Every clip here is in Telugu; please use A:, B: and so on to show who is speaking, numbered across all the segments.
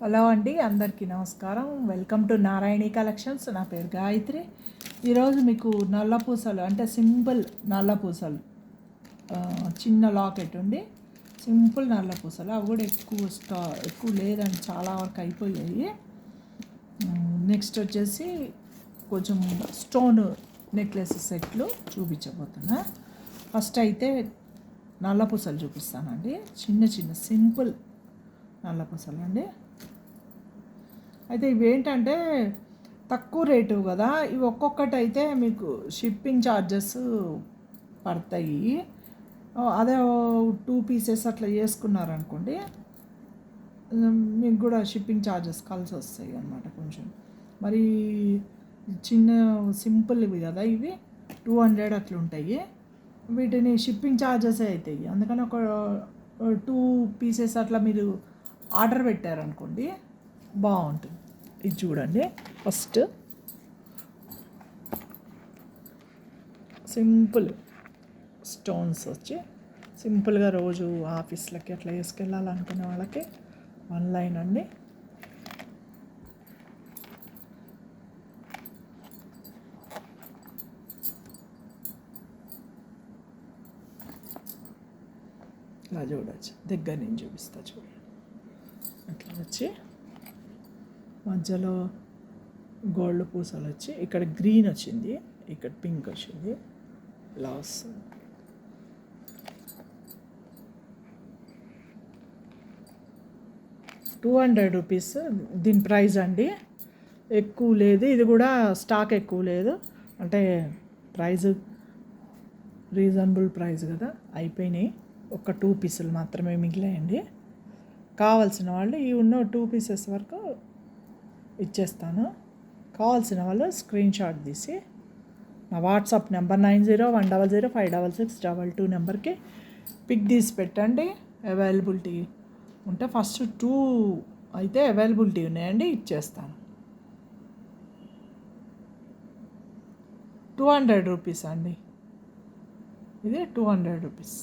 A: హలో అండి, అందరికీ నమస్కారం. Welcome to Narayani collections. నా పేరు గాయత్రి. ఈరోజు మీకు నల్ల పూసలు అంటే సింపుల్ నల్ల పూసలు, చిన్న లాకెట్ ఉండి సింపుల్ నల్ల పూసలు, అవి కూడా ఎక్కువ లేదండి, చాలా వరకు అయిపోయాయి. నెక్స్ట్ వచ్చేసి కొంచెం స్టోన్ నెక్లెస్ సెట్లు చూపించబోతున్నా. ఫస్ట్ అయితే నల్ల పూసలు చూపిస్తానండి. చిన్న చిన్న సింపుల్ నల్ల పూసలు అండి. అయితే ఇవేంటంటే తక్కువ రేటు కదా, ఇవి ఒక్కొక్కటి అయితే మీకు షిప్పింగ్ ఛార్జెస్ పడతాయి. అదే 2 పీసెస్ అట్లా చేసుకున్నారనుకోండి, మీకు కూడా షిప్పింగ్ ఛార్జెస్ కలిసి వస్తాయి అన్నమాట. కొంచెం మరి చిన్న సింపుల్ ఇవి కదా, ఇవి 200 అట్లా ఉంటాయి. వీటిని షిప్పింగ్ ఛార్జెస్ అవుతాయి. అందుకని ఒక 2 పీసెస్ అట్లా మీరు ఆర్డర్ పెట్టారనుకోండి, బాగుంటుంది. ఇది చూడండి, ఫస్ట్ సింపుల్ స్టోన్స్ వచ్చి సింపుల్గా రోజు ఆఫీస్లకి అట్లా వేసుకెళ్ళాలనుకునే వాళ్ళకి వన్ లైన్ అండి. ఇలా చూడవచ్చు, దగ్గర నుంచి చూపిస్తా చూడండి. అట్లా వచ్చి మధ్యలో గోల్డ్ పూసలు వచ్చి ఇక్కడ గ్రీన్ వచ్చింది, ఇక్కడ పింక్ వచ్చింది, ఇలా వస్తుంది. ₹200 దీని ప్రైస్ అండి. ఎక్కువ లేదు, ఇది కూడా స్టాక్ ఎక్కువ లేదు, అంటే ప్రైస్ రీజనబుల్ ప్రైస్ కదా, అయిపోయినాయి. ఒక 2 పీసులు మాత్రమే మిగిలాయండి. కావాల్సిన వాళ్ళు ఈ ఉన్న 2 పీసెస్ వరకు ఇచ్చేస్తాను. కావాల్సిన వాళ్ళు స్క్రీన్ షాట్ తీసి నా వాట్సాప్ నెంబర్ 9010056622 నెంబర్కి పిక్ తీసి పెట్టండి. అవైలబిలిటీ ఉంటే ఫస్ట్ 2 అయితే అవైలబిలిటీ ఉన్నాయండి, ఇచ్చేస్తాను. ₹200 అండి, ఇది ₹200.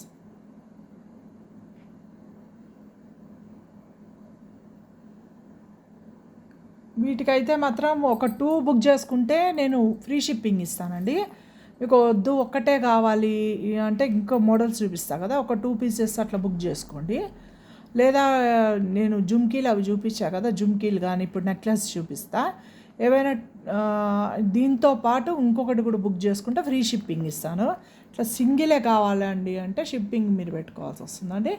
A: వీటికైతే మాత్రం ఒక 2 బుక్ చేసుకుంటే నేను ఫ్రీ షిప్పింగ్ ఇస్తానండి. మీకు వద్దు ఒక్కటే కావాలి అంటే ఇంకో మోడల్స్ చూపిస్తా కదా, ఒక 2 పీసెస్ అట్లా బుక్ చేసుకోండి. లేదా నేను జుమ్కీలు అవి చూపించా కదా, జుమ్కీలు కానీ ఇప్పుడు నెక్లెస్ చూపిస్తా. ఏవైనా దీంతో పాటు ఇంకొకటి కూడా బుక్ చేసుకుంటే ఫ్రీ షిప్పింగ్ ఇస్తాను. ఇట్లా సింగిలే కావాలండి అంటే షిప్పింగ్ మీరు పెట్టుకోవాల్సి వస్తుందండి.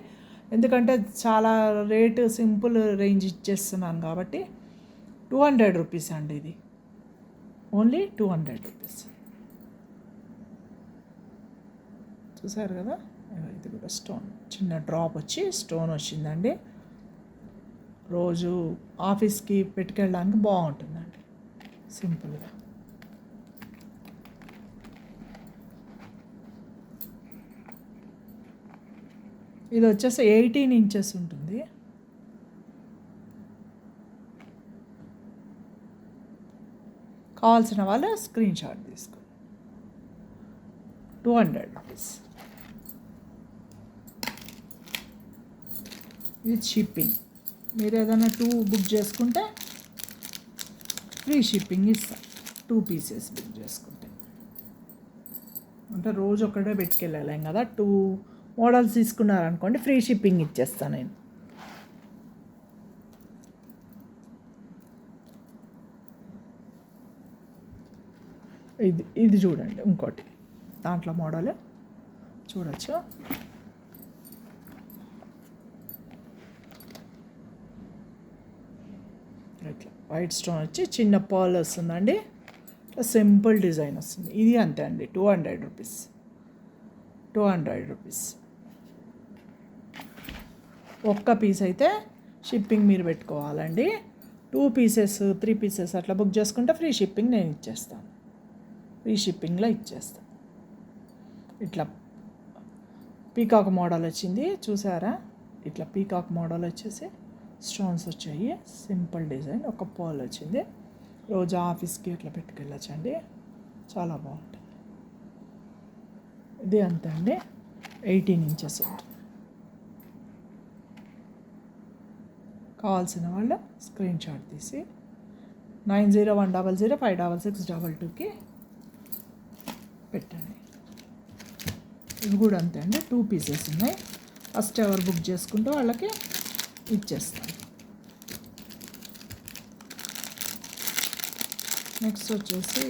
A: ఎందుకంటే చాలా రేటు సింపుల్ రేంజ్ ఇచ్చేస్తున్నాను కాబట్టి. ₹200 అండి, ఇది ఓన్లీ ₹200. చూసారు కదా, ఇది కూడా స్టోన్ చిన్న డ్రాప్ వచ్చి స్టోన్ వచ్చిందండి. రోజు ఆఫీస్కి పెట్టుకెళ్ళడానికి బాగుంటుందండి సింపుల్గా. ఇది వచ్చేసి 18 ఇంచెస్ ఉంటుంది. కావాల్సిన వాళ్ళు స్క్రీన్ షాట్ తీసుకో. ₹200 విత్ షిప్పింగ్. మీరు ఏదైనా 2 బుక్ చేసుకుంటే ఫ్రీ షిప్పింగ్ ఇస్తాను. 2 పీసెస్ బుక్ చేసుకుంటే, అంటే రోజు ఒక్కడే పెట్టుకెళ్ళాలేం కదా, 2 మోడల్స్ తీసుకున్నారనుకోండి ఫ్రీ షిప్పింగ్ ఇచ్చేస్తాను నేను. ఇది చూడండి, ఇంకోటి దాంట్లో మోడల్ చూడొచ్చు. ఇట్లా వైట్ స్టోన్ వచ్చి చిన్న పర్ల్ వస్తుందండి, ఇట్లా సింపుల్ డిజైన్ వస్తుంది. ఇది అంతే అండి, ₹200. ₹200 ఒక్క పీస్ అయితే షిప్పింగ్ మీరు పెట్టుకోవాలండి. 2 పీసెస్ 3 పీసెస్ అట్లా బుక్ చేసుకుంటే ఫ్రీ షిప్పింగ్ నేను ఇచ్చేస్తాను. ఫ్రీ షిప్పింగ్లో ఇచ్చేస్తాను. ఇట్లా పీకాక్ మోడల్ వచ్చింది చూసారా, ఇట్లా పీకాక్ మోడల్ వచ్చేసి స్టోన్స్ వచ్చాయి, సింపుల్ డిజైన్, ఒక పర్ల్ వచ్చింది. రోజు ఆఫీస్కి ఇట్లా పెట్టుకెళ్ళచ్చండి, చాలా బాగుంటుంది. ఇది అంతే అండి, 18 ఇంచెస్ ఉంటుంది. కావాల్సిన వాళ్ళు స్క్రీన్ షాట్ తీసి 9010056622కి పెట్టండి. ఇవి కూడా అంతే అండి, 2 పీసెస్ ఉన్నాయి. ఫస్ట్ ఎవరు బుక్ చేసుకుంటే వాళ్ళకి ఇచ్చేస్తాను. నెక్స్ట్ వచ్చేసి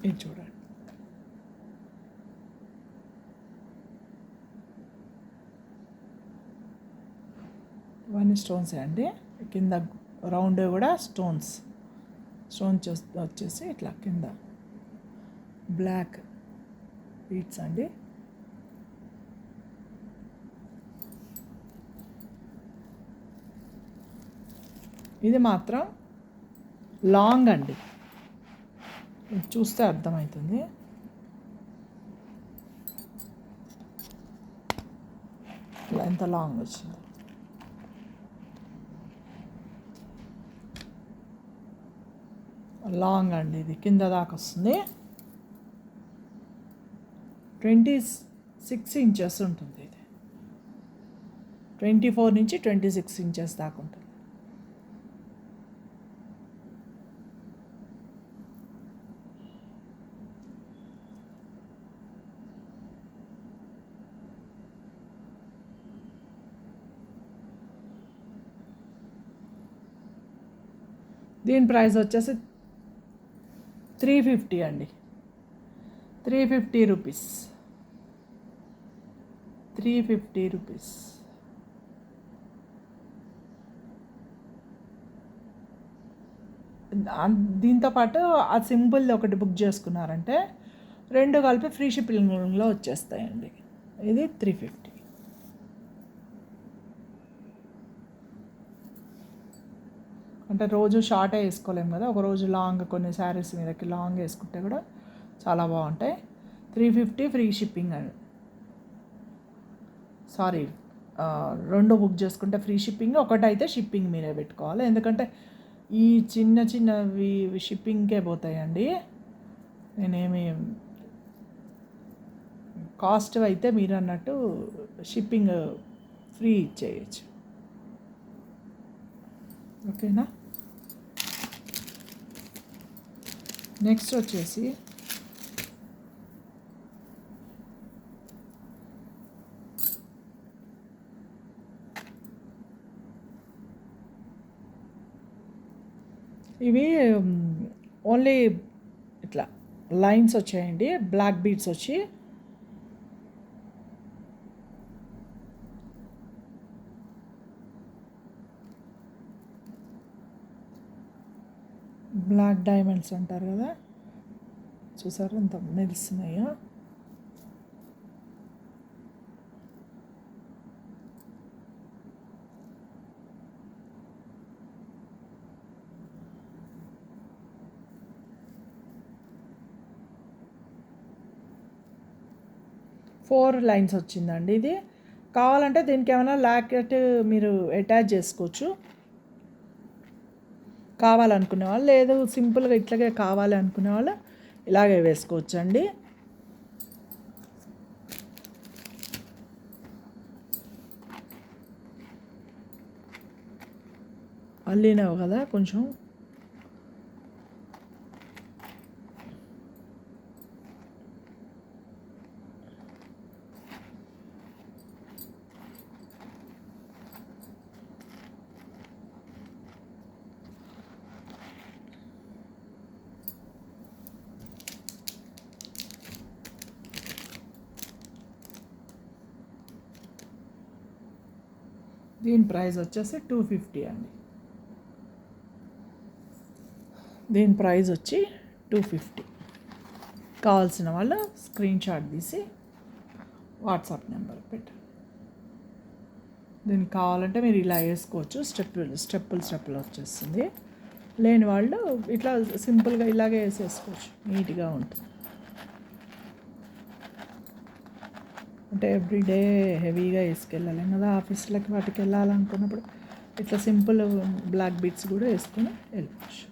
A: ఇది చూడండి, ఇవన్నీ స్టోన్స్ అండి. కింద రౌండ్ కూడా స్టోన్స్ వచ్చేసి ఇట్లా కింద బ్లాక్ బీట్స్ అండి. ఇది మాత్రం లాంగ్ అండి, చూస్తే అర్థమవుతుంది. ఇలా ఎంత లాంగ్ వచ్చింది. లాంగ్ అండి, ఇది కింద దాకా వస్తుంది. 26 ఇంచెస్ ఉంటుంది. ఇది 24 నుంచి 26 ఇంచెస్ దాకా ఉంటుంది. దీని ప్రైస్ వచ్చేసి 350 అండి, 350 రూపీస్, 350 రూపీస్. దీంతోపాటు ఆ సింపుల్ ఒకటి బుక్ చేసుకున్నారంటే 2 కలిపి ఫ్రీ షిప్పింగ్లో వచ్చేస్తాయండి. ఇది 350. అంటే రోజు షార్టే వేసుకోలేము కదా, ఒకరోజు లాంగ్ కొన్ని శారీస్ మీదకి లాంగ్ వేసుకుంటే కూడా చాలా బాగుంటాయి. 350 ఫ్రీ షిప్పింగ్ అండి. సారీ, 2 బుక్ చేసుకుంటే ఫ్రీ షిప్పింగ్, ఒకటైతే షిప్పింగ్ మీరే పెట్టుకోవాలి. ఎందుకంటే ఈ చిన్నవి షిప్పింగ్కే పోతాయండి. నేనేమి కాస్ట్ అయితే మీరు అన్నట్టు షిప్పింగ్ ఫ్రీ ఇచ్చేయచ్చు. ఓకేనా. నెక్స్ట్ వచ్చేసి ఇవి ఓన్లీ ఇట్లా లైన్స్ వచ్చాయండి, బ్లాక్ బీడ్స్ వచ్చి బ్లాక్ డైమండ్స్ అంటారు కదా, చూసారు ఎంత మెరుస్తున్నాయో. ఫోర్ లైన్స్ వచ్చిందండి. ఇది కావాలంటే దీనికి ఏమైనా లాకెట్ మీరు అటాచ్ చేసుకోవచ్చు కావాలనుకునే వాళ్ళు, లేదు సింపుల్గా ఇట్లాగే కావాలి అనుకునే వాళ్ళు ఇలాగే వేసుకోవచ్చు అండి. అల్లినవు కదా కొంచెం, దీని ప్రైస్ వచ్చేసి 250 అండి. దీని ప్రైస్ వచ్చి 250. కావాల్సిన వాళ్ళు స్క్రీన్ షాట్ తీసి వాట్సాప్ నెంబర్ పెట్టండి. దీనికి కావాలంటే మీరు ఇలా వేసుకోవచ్చు, స్టెప్పులు వచ్చేస్తుంది. లేని వాళ్ళు ఇట్లా సింపుల్గా ఇలాగే వేసేసుకోవచ్చు, నీట్గా ఉంటుంది. అంటే ఎవ్రీడే హెవీగా వేసుకెళ్ళాలి కదా ఆఫీస్లకి, వాటికి వెళ్ళాలనుకున్నప్పుడు ఇట్లా సింపుల్ బ్లాక్ బీట్స్ కూడా వేసుకొని వెళ్ళిపోవచ్చు.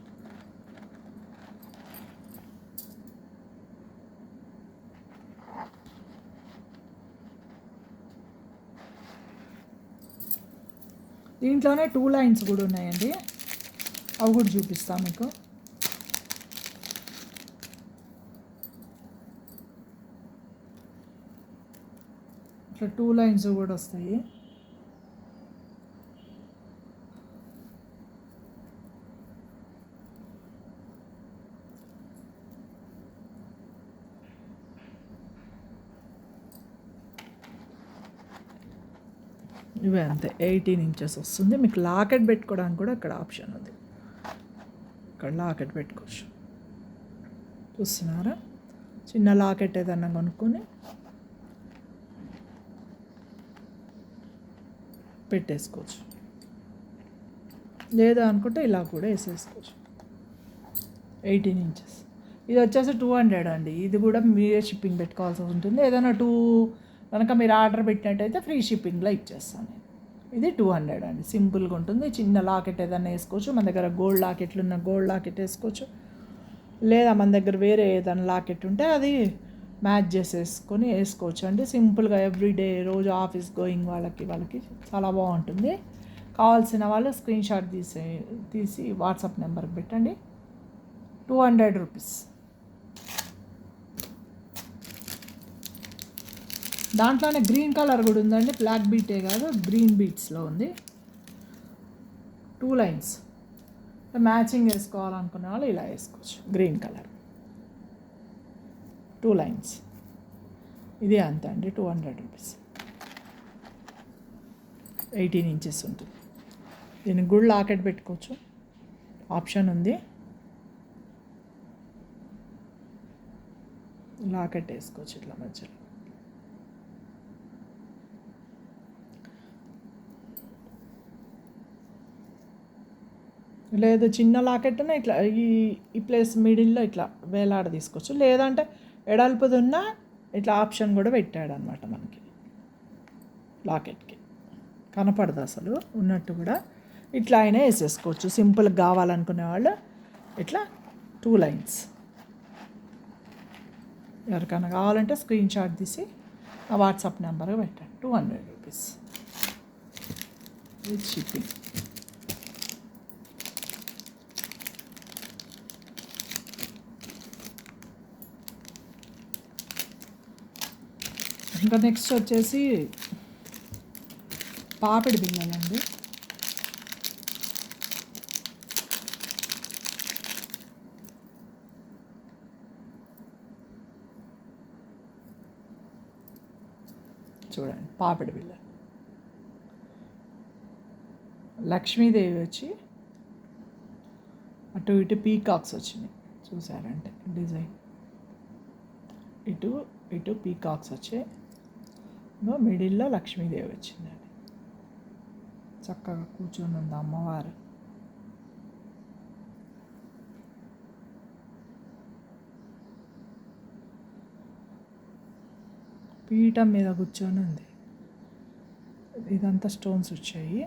A: దీంట్లోనే 2 లైన్స్ కూడా ఉన్నాయండి, అవి కూడా చూపిస్తాను మీకు. ఇట్లా 2 లైన్స్ కూడా వస్తాయి. ఇవే అంతే, 18 ఇంచెస్ వస్తుంది. మీకు లాకెట్ పెట్టుకోవడానికి కూడా ఇక్కడ ఆప్షన్ ఉంది, ఇక్కడ లాకెట్ పెట్టుకోవచ్చు. చూస్తున్నారా, చిన్న లాకెట్ ఏదన్నా కొనుక్కొని పెట్టేసుకోవచ్చు, లేదా అనుకుంటే ఇలా కూడా వేసేసుకోవచ్చు. 18 ఇంచెస్. ఇది వచ్చేసి 200 అండి. ఇది కూడా మీరే షిప్పింగ్ పెట్టుకోవాల్సి ఉంటుంది. ఏదైనా 2 కనుక మీరు ఆర్డర్ పెట్టినట్టయితే ఫ్రీ షిప్పింగ్లో ఇచ్చేస్తాను. ఇది 200 అండి. సింపుల్గా ఉంటుంది. చిన్న లాకెట్ ఏదైనా వేసుకోవచ్చు. మన దగ్గర గోల్డ్ లాకెట్లు ఉన్న గోల్డ్ లాకెట్ వేసుకోవచ్చు, లేదా మన దగ్గర వేరే ఏదైనా లాకెట్ ఉంటే అది మ్యాచ్ చేసేసుకొని వేసుకోవచ్చు అండి. సింపుల్గా ఎవ్రీడే రోజు ఆఫీస్ గోయింగ్ వాళ్ళకి చాలా బాగుంటుంది. కావాల్సిన వాళ్ళు స్క్రీన్ షాట్ తీసి వాట్సాప్ నెంబర్కి పెట్టండి. 200 రూపీస్. దాంట్లోనే గ్రీన్ కలర్ కూడా ఉందండి, బ్లాక్ బీటే కాదు, గ్రీన్ బీట్స్లో ఉంది. 2 లైన్స్ మ్యాచింగ్ వేసుకోవాలనుకునే వాళ్ళు ఇలా వేసుకోవచ్చు. Green colour 2 lines. ఇది అంతే అండి, 200 రూపీస్. 18 ఇంచెస్ ఉంటుంది. దీనికి కూడా లాకెట్ పెట్టుకోవచ్చు, ఆప్షన్ ఉంది. లాకెట్ వేసుకోవచ్చు ఇట్లా మధ్యలో. లేదు చిన్న లాకెట్నే ఇట్లా ఈ ప్లేస్ మిడిల్లో ఇట్లా వేలాడ తీసుకోవచ్చు, లేదంటే ఎడల్పుది ఉన్న ఇట్లా ఆప్షన్ కూడా పెట్టాడు అనమాట మనకి. లాకెట్కి కనపడదు అసలు ఉన్నట్టు కూడా, ఇట్లా అయినా వేసేసుకోవచ్చు. సింపుల్గా కావాలనుకునే వాళ్ళు ఇట్లా 2 లైన్స్. ఎవరికైనా కావాలంటే స్క్రీన్ షాట్ తీసి ఆ వాట్సాప్ నెంబర్కి పెట్టండి. 200 రూపీస్ విత్ షిప్పింగ్. ఇంకా నెక్స్ట్ వచ్చేసి పాపిడి బిళ్ళలండి. చూడండి, పాపిడి బిళ్ళ. లక్ష్మీదేవి వచ్చి అటు ఇటు పీకాక్స్ వచ్చినాయి, చూసారంటే డిజైన్ ఇటు ఇటు పీకాక్స్ వచ్చాయి. మిడిల్లో లక్ష్మీదేవి వచ్చిందండి, చక్కగా కూర్చొని ఉంది అమ్మవారు. పీఠం మీద కూర్చొని ఉంది. ఇదంతా స్టోన్స్ వచ్చాయి,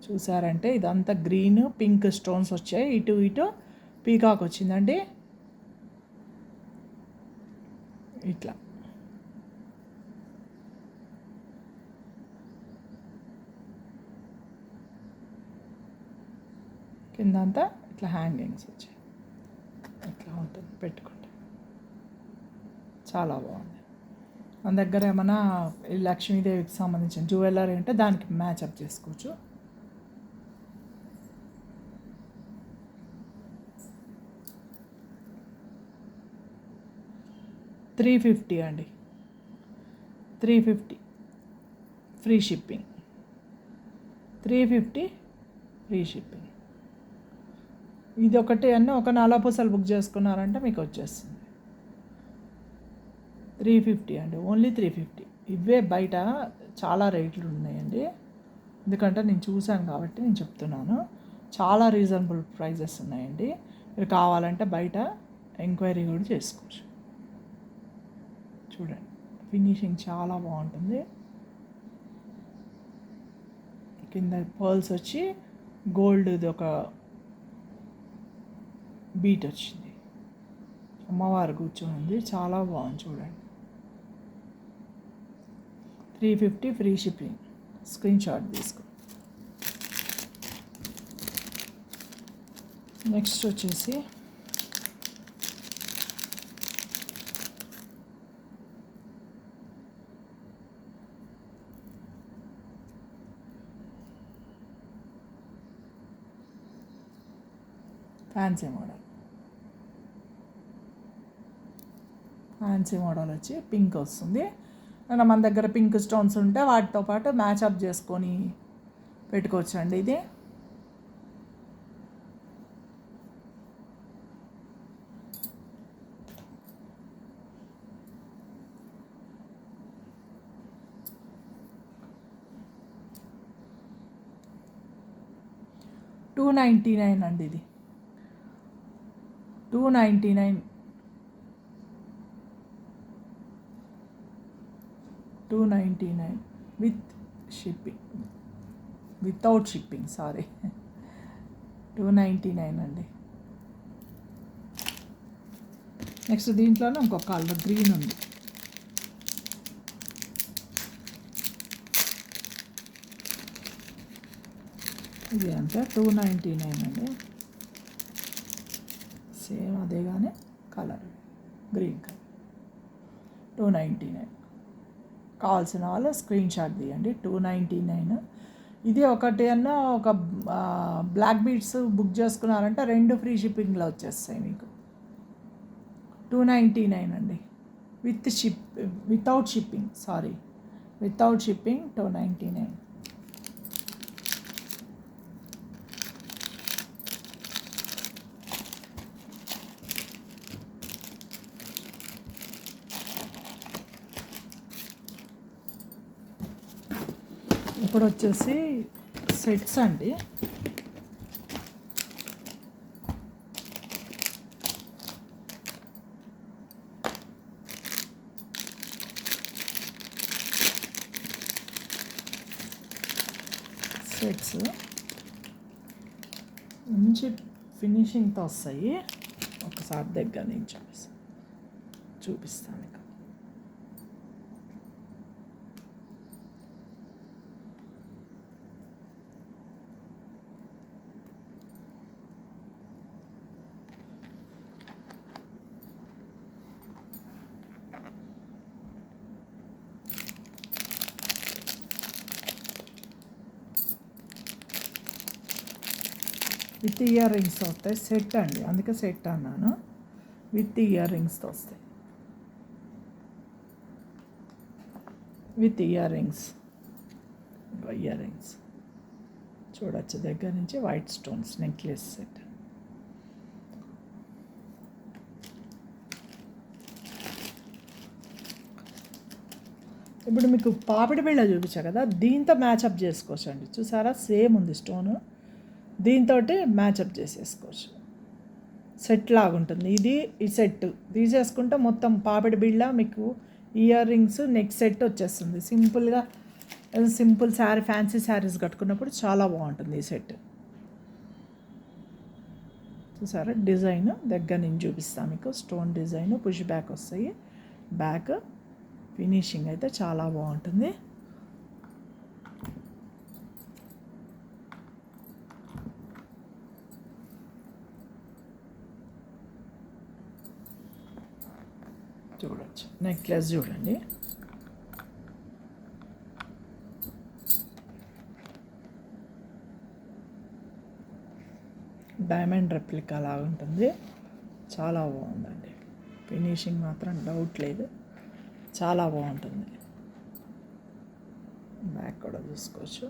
A: చూసారంటే ఇదంతా గ్రీన్ పింక్ స్టోన్స్ వచ్చాయి. ఇటు ఇటు పీకాక్ వచ్చిందండి ఇట్లా. కిందంతా ఇట్లా హ్యాంగింగ్స్ వచ్చాయి. ఇట్లా ఉంటుంది పెట్టుకుంటే, చాలా బాగుంది. మన దగ్గర ఏమైనా లక్ష్మీదేవికి సంబంధించిన జ్యువెలరీ ఉంటే దానికి మ్యాచప్ చేసుకోవచ్చు. $350 అండి, 350 ఫ్రీ షిప్పింగ్. 350 free shipping. ఇది ఒకటి అన్న ఒక 4 పూసలు బుక్ చేసుకున్నారంటే మీకు వచ్చేస్తుంది. 350 అండి, ఓన్లీ 350. ఇవే బయట చాలా రేట్లు ఉన్నాయండి, ఎందుకంటే నేను చూశాను కాబట్టి నేను చెప్తున్నాను. చాలా రీజనబుల్ ప్రైజెస్ ఉన్నాయండి. మీరు కావాలంటే బయట ఎంక్వైరీ కూడా చేసుకోవచ్చు. చూడండి, ఫినిషింగ్ చాలా బాగుంటుంది. కింద పర్ల్స్ వచ్చి గోల్డ్ది ఒక బీట్ వచ్చింది. అమ్మవారు కూర్చొని ఉంది, చాలా బాగుంది చూడండి. 350 ఫ్రీ షిప్పింగ్. స్క్రీన్ షాట్ తీసుకో. నెక్స్ట్ వచ్చేసి ఫ్యాన్సీ మోడల్. ఫ్యాన్సీ మోడల్ వచ్చి పింక్ వస్తుంది. అండ్ మన దగ్గర పింక్ స్టోన్స్ ఉంటే వాటితో పాటు మ్యాచ్అప్ చేసుకొని పెట్టుకోవచ్చండి. ఇది $299 అండి. ఇది $299. $299 with shipping, without shipping, sorry. $299 అండి. నెక్స్ట్ దీంట్లోనే ఇంకొక కలర్ గ్రీన్ ఉంది. ఇది అంటే $299 అండి. సేమ్ అదే కానీ కలర్ గ్రీన్ కలర్. $299. కావాల్సిన వాళ్ళు స్క్రీన్ షాట్ తీయండి. $299. ఇది ఒకటి అన్న ఒక బ్లాక్ బీడ్స్ బుక్ చేసుకున్నారంటే 2 ఫ్రీ షిప్పింగ్లో వచ్చేస్తాయి మీకు. $299 అండి. Without shipping, sorry, without shipping $299. ఇప్పుడు వచ్చేసి సెట్స్ అండి. సెట్స్ మంచి ఫినిషింగ్తో వస్తాయి. ఒకసారి దగ్గర నుంచి చూపిస్తాను. విత్ ఇయర్ రింగ్స్ వస్తాయి. సెట్ అండి, అందుకే సెట్ అన్నాను. విత్ ఇయర్ రింగ్స్తో వస్తాయి. With ear rings, ear rings చూడొచ్చు దగ్గర నుంచి. White stones necklace set. ఇప్పుడు మీకు పాపిడి బిళ్ళ చూపించా కదా, దీంతో మ్యాచప్ చేసుకోవచ్చు అండి. చూసారా, సేమ్ ఉంది స్టోను. దీంతో మ్యాచప్ చేసేసుకోవచ్చు. సెట్ లాగా ఉంటుంది. ఇది ఈ సెట్ తీసేసుకుంటే మొత్తం పాపిడి బిళ్ళ మీకు ఇయర్ రింగ్స్ నెక్ సెట్ వచ్చేస్తుంది. సింపుల్ శారీ, ఫ్యాన్సీ శారీస్ కట్టుకున్నప్పుడు చాలా బాగుంటుంది ఈ సెట్. చూసారా, డిజైన్ దగ్గర నుంచి చూపిస్తాను మీకు. స్టోన్ డిజైన్, పుష్ బ్యాక్ వస్తాయి. బ్యాక్ ఫినిషింగ్ అయితే చాలా బాగుంటుంది. చూడొచ్చు, నెక్లెస్ చూడండి. డైమండ్ రెప్లికా లాగా ఉంటుంది. చాలా బాగుందండి. ఫినిషింగ్ మాత్రం డౌట్ లేదు, చాలా బాగుంటుంది. బ్యాక్ కూడా చూసుకోవచ్చు.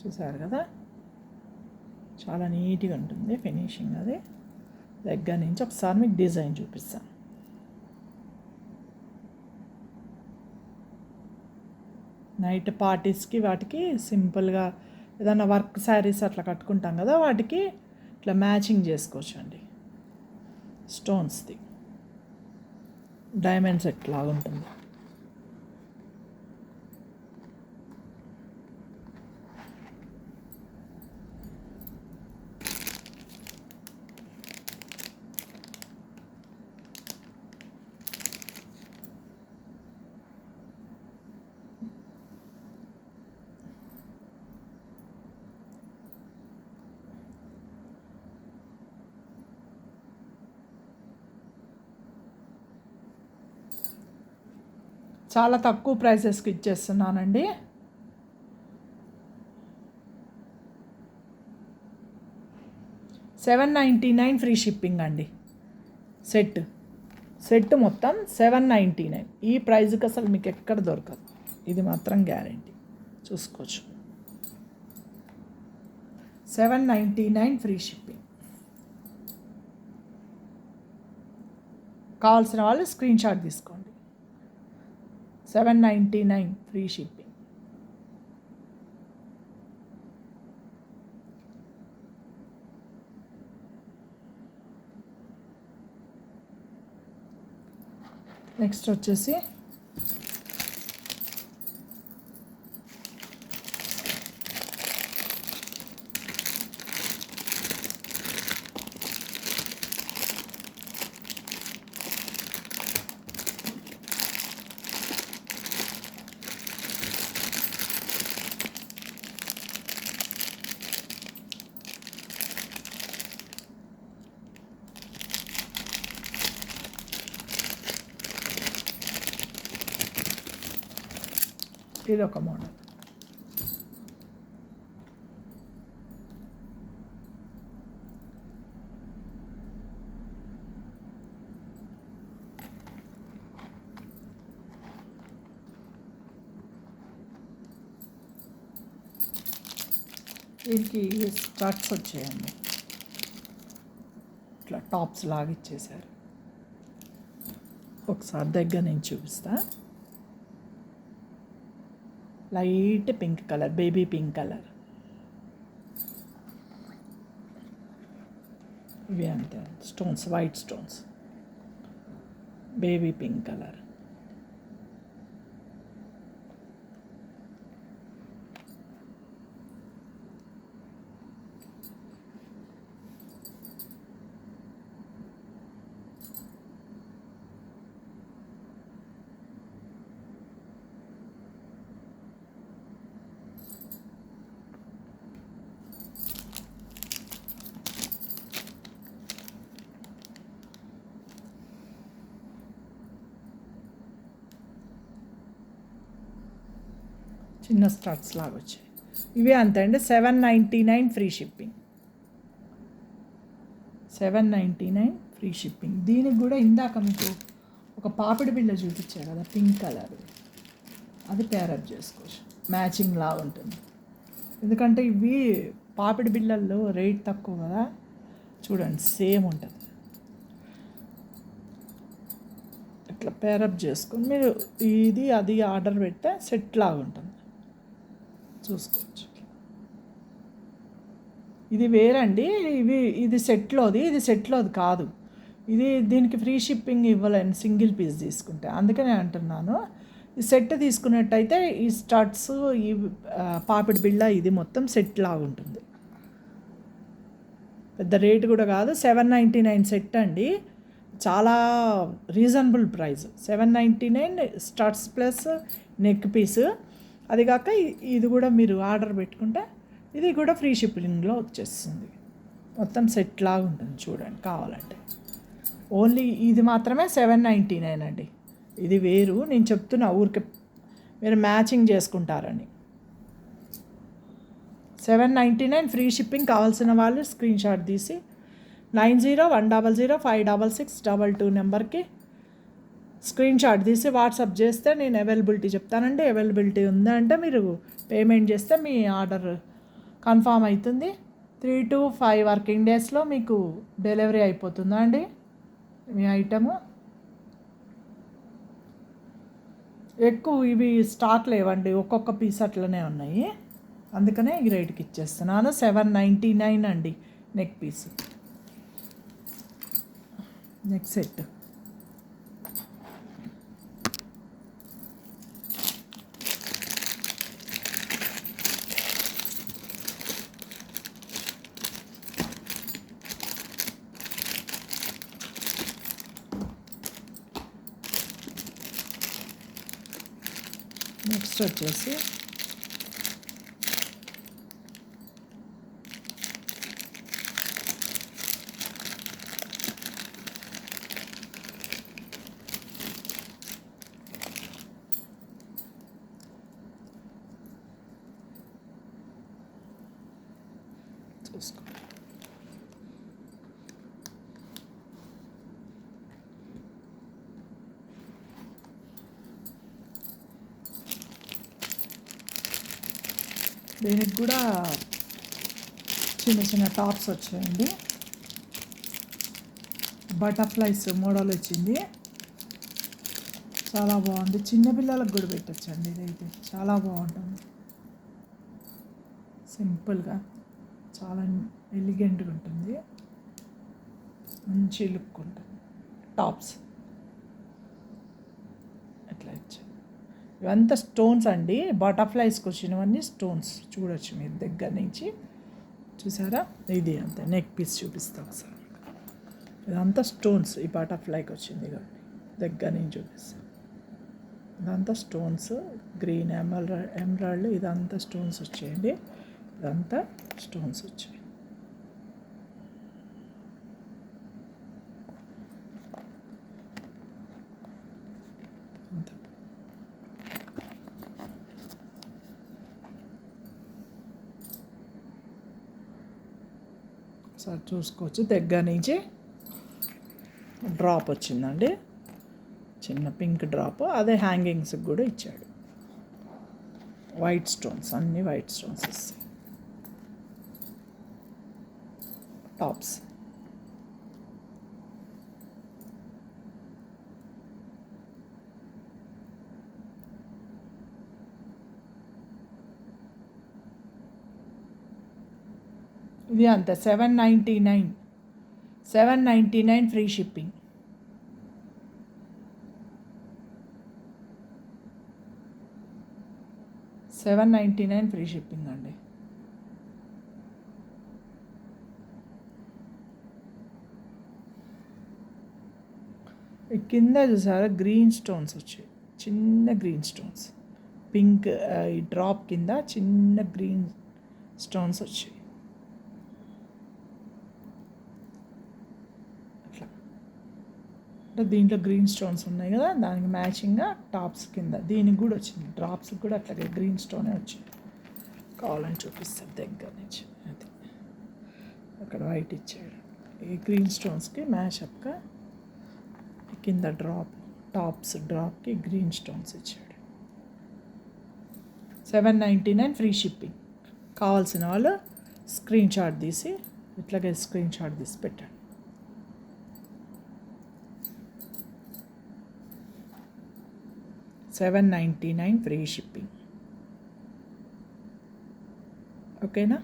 A: చూసారు కదా, చాలా నీట్గా ఉంటుంది ఫినిషింగ్. అది దగ్గర నుంచి ఒకసారి మీకు డిజైన్ చూపిస్తాను. నైట్ పార్టీస్కి వాటికి సింపుల్గా ఏదైనా వర్క్ శారీస్ అట్లా కట్టుకుంటాం కదా, వాటికి ఇట్లా మ్యాచింగ్ చేసుకోవచ్చు అండి. స్టోన్స్ది డైమండ్ సెట్ లాగా ఉంటుంది. చాలా తక్కువ ప్రైసెస్కి ఇచ్చేస్తున్నానండి. $799 ఫ్రీ షిప్పింగ్ అండి. సెట్ మొత్తం $799. ఈ ప్రైజ్కి అసలు మీకు ఎక్కడ దొరకదు, ఇది మాత్రం గ్యారెంటీ. చూసుకోవచ్చు. $799 ఫ్రీ షిప్పింగ్. కావాల్సిన వాళ్ళు స్క్రీన్ షాట్ తీసుకోండి. $799 ఫ్రీ షిప్పింగ్. నెక్స్ట్ వచ్చేసి ఇది ఒక మోడల్. దీనికి స్కర్ట్స్ వచ్చాయండి, ఇట్లా టాప్స్ లాగా ఇచ్చేసారు. ఒకసారి దగ్గర నేను చూపిస్తా. Light pink colour, baby pink colour. ఇవి అంతే, stones, white stones, baby pink colour. చిన్న స్టార్ట్స్ లాగా వచ్చాయి. ఇవే అంతే అండి. $799 ఫ్రీ షిప్పింగ్. $799 free shipping. దీనికి కూడా ఇందాక మీకు ఒక పాపిడి బిళ్ళ చూపించారు కదా, పింక్ కలర్, అది పేరప్ చేసుకోవచ్చు, మ్యాచింగ్ లాగా ఉంటుంది. ఎందుకంటే ఇవి పాపిడి బిళ్ళల్లో రేట్ తక్కువ కదా, చూడండి సేమ్ ఉంటుంది. ఇట్లా పేరప్ చేసుకొని మీరు ఇది అది ఆర్డర్ పెడితే సెట్ లాగా ఉంటుంది, చూసుకోవచ్చు. ఇది వేరండి, ఇది సెట్లోది, ఇది సెట్లోది కాదు. ఇది దీనికి ఫ్రీ షిప్పింగ్ ఇవ్వలేను సింగిల్ పీస్ తీసుకుంటే, అందుకనే అంటున్నాను. ఈ సెట్ తీసుకున్నట్టయితే ఈ స్టడ్స్, ఈ పాపిడి బిళ్ళ, ఇది మొత్తం సెట్ లాగా ఉంటుంది. పెద్ద రేటు కూడా కాదు. $799 సెట్ అండి, చాలా reasonable price. $799 studs plus neck piece. అది కాక ఇది కూడా మీరు ఆర్డర్ పెట్టుకుంటే ఇది కూడా ఫ్రీ షిప్పింగ్లో వచ్చేస్తుంది. మొత్తం సెట్ లాగా ఉంటుంది, చూడండి కావాలంటే. ఓన్లీ ఇది మాత్రమే $799 అండి. ఇది వేరు, నేను చెప్తున్నా ఊరికే మీరు మ్యాచింగ్ చేసుకుంటారని. $799 ఫ్రీ షిప్పింగ్. కావాల్సిన వాళ్ళు స్క్రీన్ షాట్ తీసి 9010056622 నెంబర్కి స్క్రీన్ షాట్ తీసి వాట్సాప్ చేస్తే నేను అవైలబిలిటీ చెప్తానండి. అవైలబిలిటీ ఉందంటే మీరు పేమెంట్ చేస్తే మీ ఆర్డర్ కన్ఫామ్ అవుతుంది. 3 to 5 వర్కింగ్ డేస్లో మీకు డెలివరీ అయిపోతుందా అండి మీ ఐటము. ఎక్కువ ఇవి స్టాక్ లేవండి, ఒక్కొక్క పీస్ అట్లనే ఉన్నాయి, అందుకనే ఈ రేట్కి ఇచ్చేస్తున్నాను. $799 అండి neck piece. Neck set. Next వచ్చేసి చూసుకో. దీనికి కూడా చిన్న చిన్న టాప్స్ వచ్చాయండి. బటర్ఫ్లైస్ మోడల్ వచ్చింది, చాలా బాగుంది. చిన్నపిల్లలకు కూడా పెట్టచ్చండి. ఇదైతే చాలా బాగుంటుంది, సింపుల్గా చాలా ఎలిగెంట్గా ఉంటుంది, మంచి లుక్ ఉంటుంది. టాప్స్ ఎట్లా ఇచ్చారు. ఇవంతా స్టోన్స్ అండి, బటర్ఫ్లైస్కి వచ్చినవన్నీ స్టోన్స్. చూడొచ్చు మీరు దగ్గర నుంచి, చూసారా? ఇది అంతే. నెక్ పీస్ చూపిస్తాం ఒకసారి. ఇదంతా స్టోన్స్, ఈ బటర్ఫ్లైకి వచ్చింది కాబట్టి దగ్గర నుంచి చూపిస్తాం. ఇదంతా స్టోన్స్, గ్రీన్ ఎమరాల్డ్, ఇదంతా స్టోన్స్ వచ్చాయండి. ఇదంతా స్టోన్స్ వచ్చాయి. సార్ చూసుకోవచ్చు, దగ్గర నుంచి డ్రాప్ వచ్చిందండి, చిన్న పింక్ డ్రాప్. అదే హ్యాంగింగ్స్కి కూడా ఇచ్చాడు. వైట్ స్టోన్స్, అన్నీ వైట్ స్టోన్స్ వస్తాయి. టాప్స్ ఇది అంతే. 799 ఫ్రీ షిప్పింగ్. $799 ఫ్రీ షిప్పింగ్ అండి. ఈ కింద చూసారా గ్రీన్ స్టోన్స్ వచ్చాయి, చిన్న గ్రీన్ స్టోన్స్. పింక్ ఈ డ్రాప్ కింద చిన్న గ్రీన్ స్టోన్స్ వచ్చాయి. అంటే దీంట్లో గ్రీన్ స్టోన్స్ ఉన్నాయి కదా, దానికి మ్యాచింగ్గా టాప్స్ కింద దీనికి కూడా వచ్చింది. డ్రాప్స్కి కూడా అట్లాగే గ్రీన్ స్టోనే వచ్చింది. కావాలని చూపిస్తారు దగ్గర నుంచి. అది అక్కడ వైట్ ఇచ్చాడు. ఈ గ్రీన్ స్టోన్స్కి మ్యాషప్గా కింద డ్రాప్కి గ్రీన్ స్టోన్స్ ఇచ్చాడు. 799 ఫ్రీ షిప్పింగ్. కావాల్సిన వాళ్ళు స్క్రీన్ షాట్ తీసి ఇట్లాగే స్క్రీన్ షాట్ తీసి పెట్టండి. $799 ఫ్రీ షిప్పింగ్. ఓకేనా?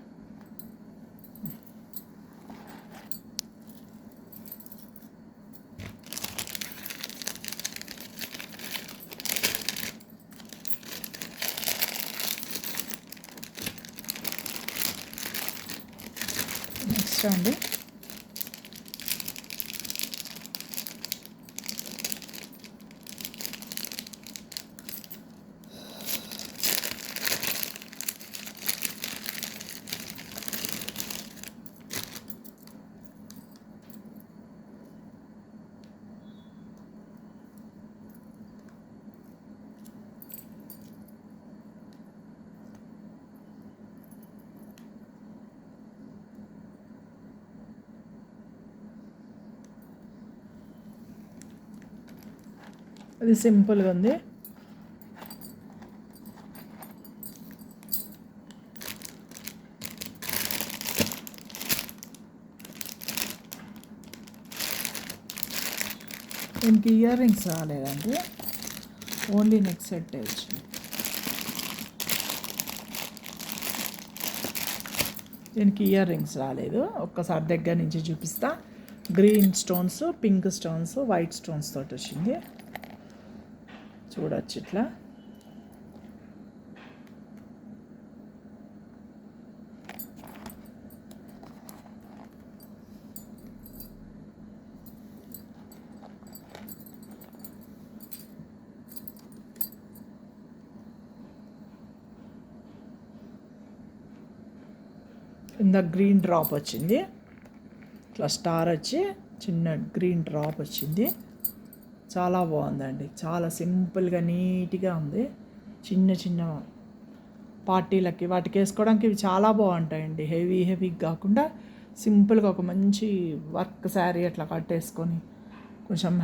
A: నెక్స్ట్ అండి, అది సింపుల్గా ఉంది. దీనికి ఇయర్ రింగ్స్ రాలేదండి, ఓన్లీ నెక్ సెట్ వచ్చింది. దీనికి ఇయర్ రింగ్స్ రాలేదు. ఒక్కసారి దగ్గర నుంచి చూపిస్తా. Green stones, pink stones, white stones తోటి వచ్చింది. చూడొచ్చు ఇట్లా. కింద గ్రీన్ డ్రాప్ వచ్చింది, ఇట్లా స్టార్ వచ్చి చిన్న గ్రీన్ డ్రాప్ వచ్చింది. చాలా బాగుందండి, చాలా సింపుల్గా నీట్గా ఉంది. చిన్న చిన్న పార్టీలకి వాటికి వేసుకోవడానికి ఇవి చాలా బాగుంటాయండి. హెవీగా కాకుండా సింపుల్గా ఒక మంచి వర్క్ శారీ అట్లా కట్టేసుకొని కొంచెం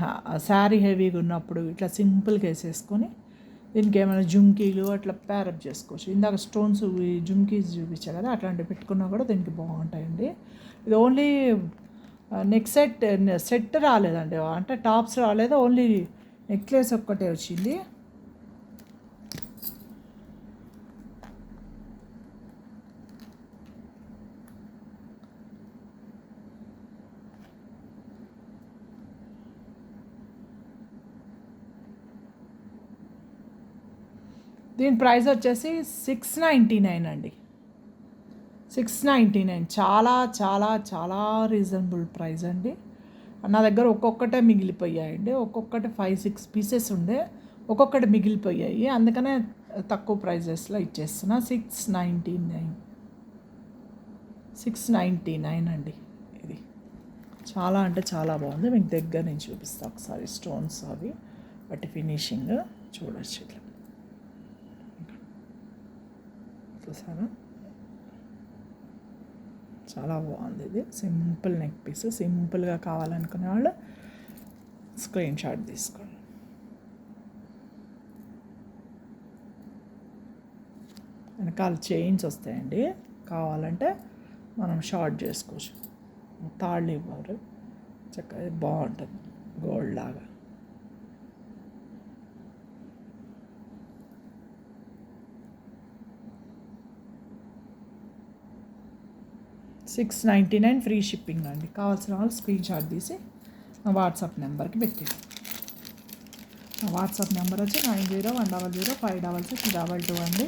A: శారీ హెవీగా ఉన్నప్పుడు ఇట్లా సింపుల్గా వేసేసుకొని దీనికి ఏమైనా జుంకీలు అట్లా ప్యారప్ చేసుకోవచ్చు. ఇందాక స్టోన్స్ జుంకీస్ చూపించా కదా, అట్లాంటివి పెట్టుకున్నా కూడా దీనికి బాగుంటాయండి. ఇది ఓన్లీ నెక్ సెట్ రాలేదండి, అంటే టాప్స్ రాలేదు, ఓన్లీ నెక్లెస్ ఒక్కటే వచ్చింది. దీని ప్రైస్ వచ్చేసి 699 అండి. 699 చాలా చాలా చాలా రీజనబుల్ ప్రైస్ అండి. నా దగ్గర ఒక్కొక్కటే మిగిలిపోయాయండి. ఒక్కొక్కటి 5-6 పీసెస్ ఉండే, ఒక్కొక్కటి మిగిలిపోయాయి. అందుకనే తక్కువ ప్రైజెస్లో ఇచ్చేస్తున్నా. 699 అండి. ఇది చాలా అంటే చాలా బాగుంది. మీకు దగ్గర నుంచి చూపిస్తాను ఒకసారి. స్టోన్స్ అవి వాటి ఫినిషింగ్ చూడొచ్చు. ఇట్లా చూసారా, చాలా బాగుంది. ఇది సింపుల్ నెక్ పీస్. సింపుల్గా కావాలనుకునే వాళ్ళు స్క్రీన్ షాట్ తీసుకోండి. వెనకాల చైన్స్ వస్తాయండి, కావాలంటే మనం షార్ట్ చేసుకోవచ్చు. తాళ్ళు ఇవ్వరు, చక్కగా బాగుంటుంది గోల్డ్ లాగా. $699 ఫ్రీ షిప్పింగ్ అండి. కావాల్సిన వాళ్ళు స్క్రీన్ షాట్ తీసి నా వాట్సాప్ నెంబర్కి పెట్టండి. నా వాట్సాప్ నెంబర్ వచ్చి 9010056622 అండి.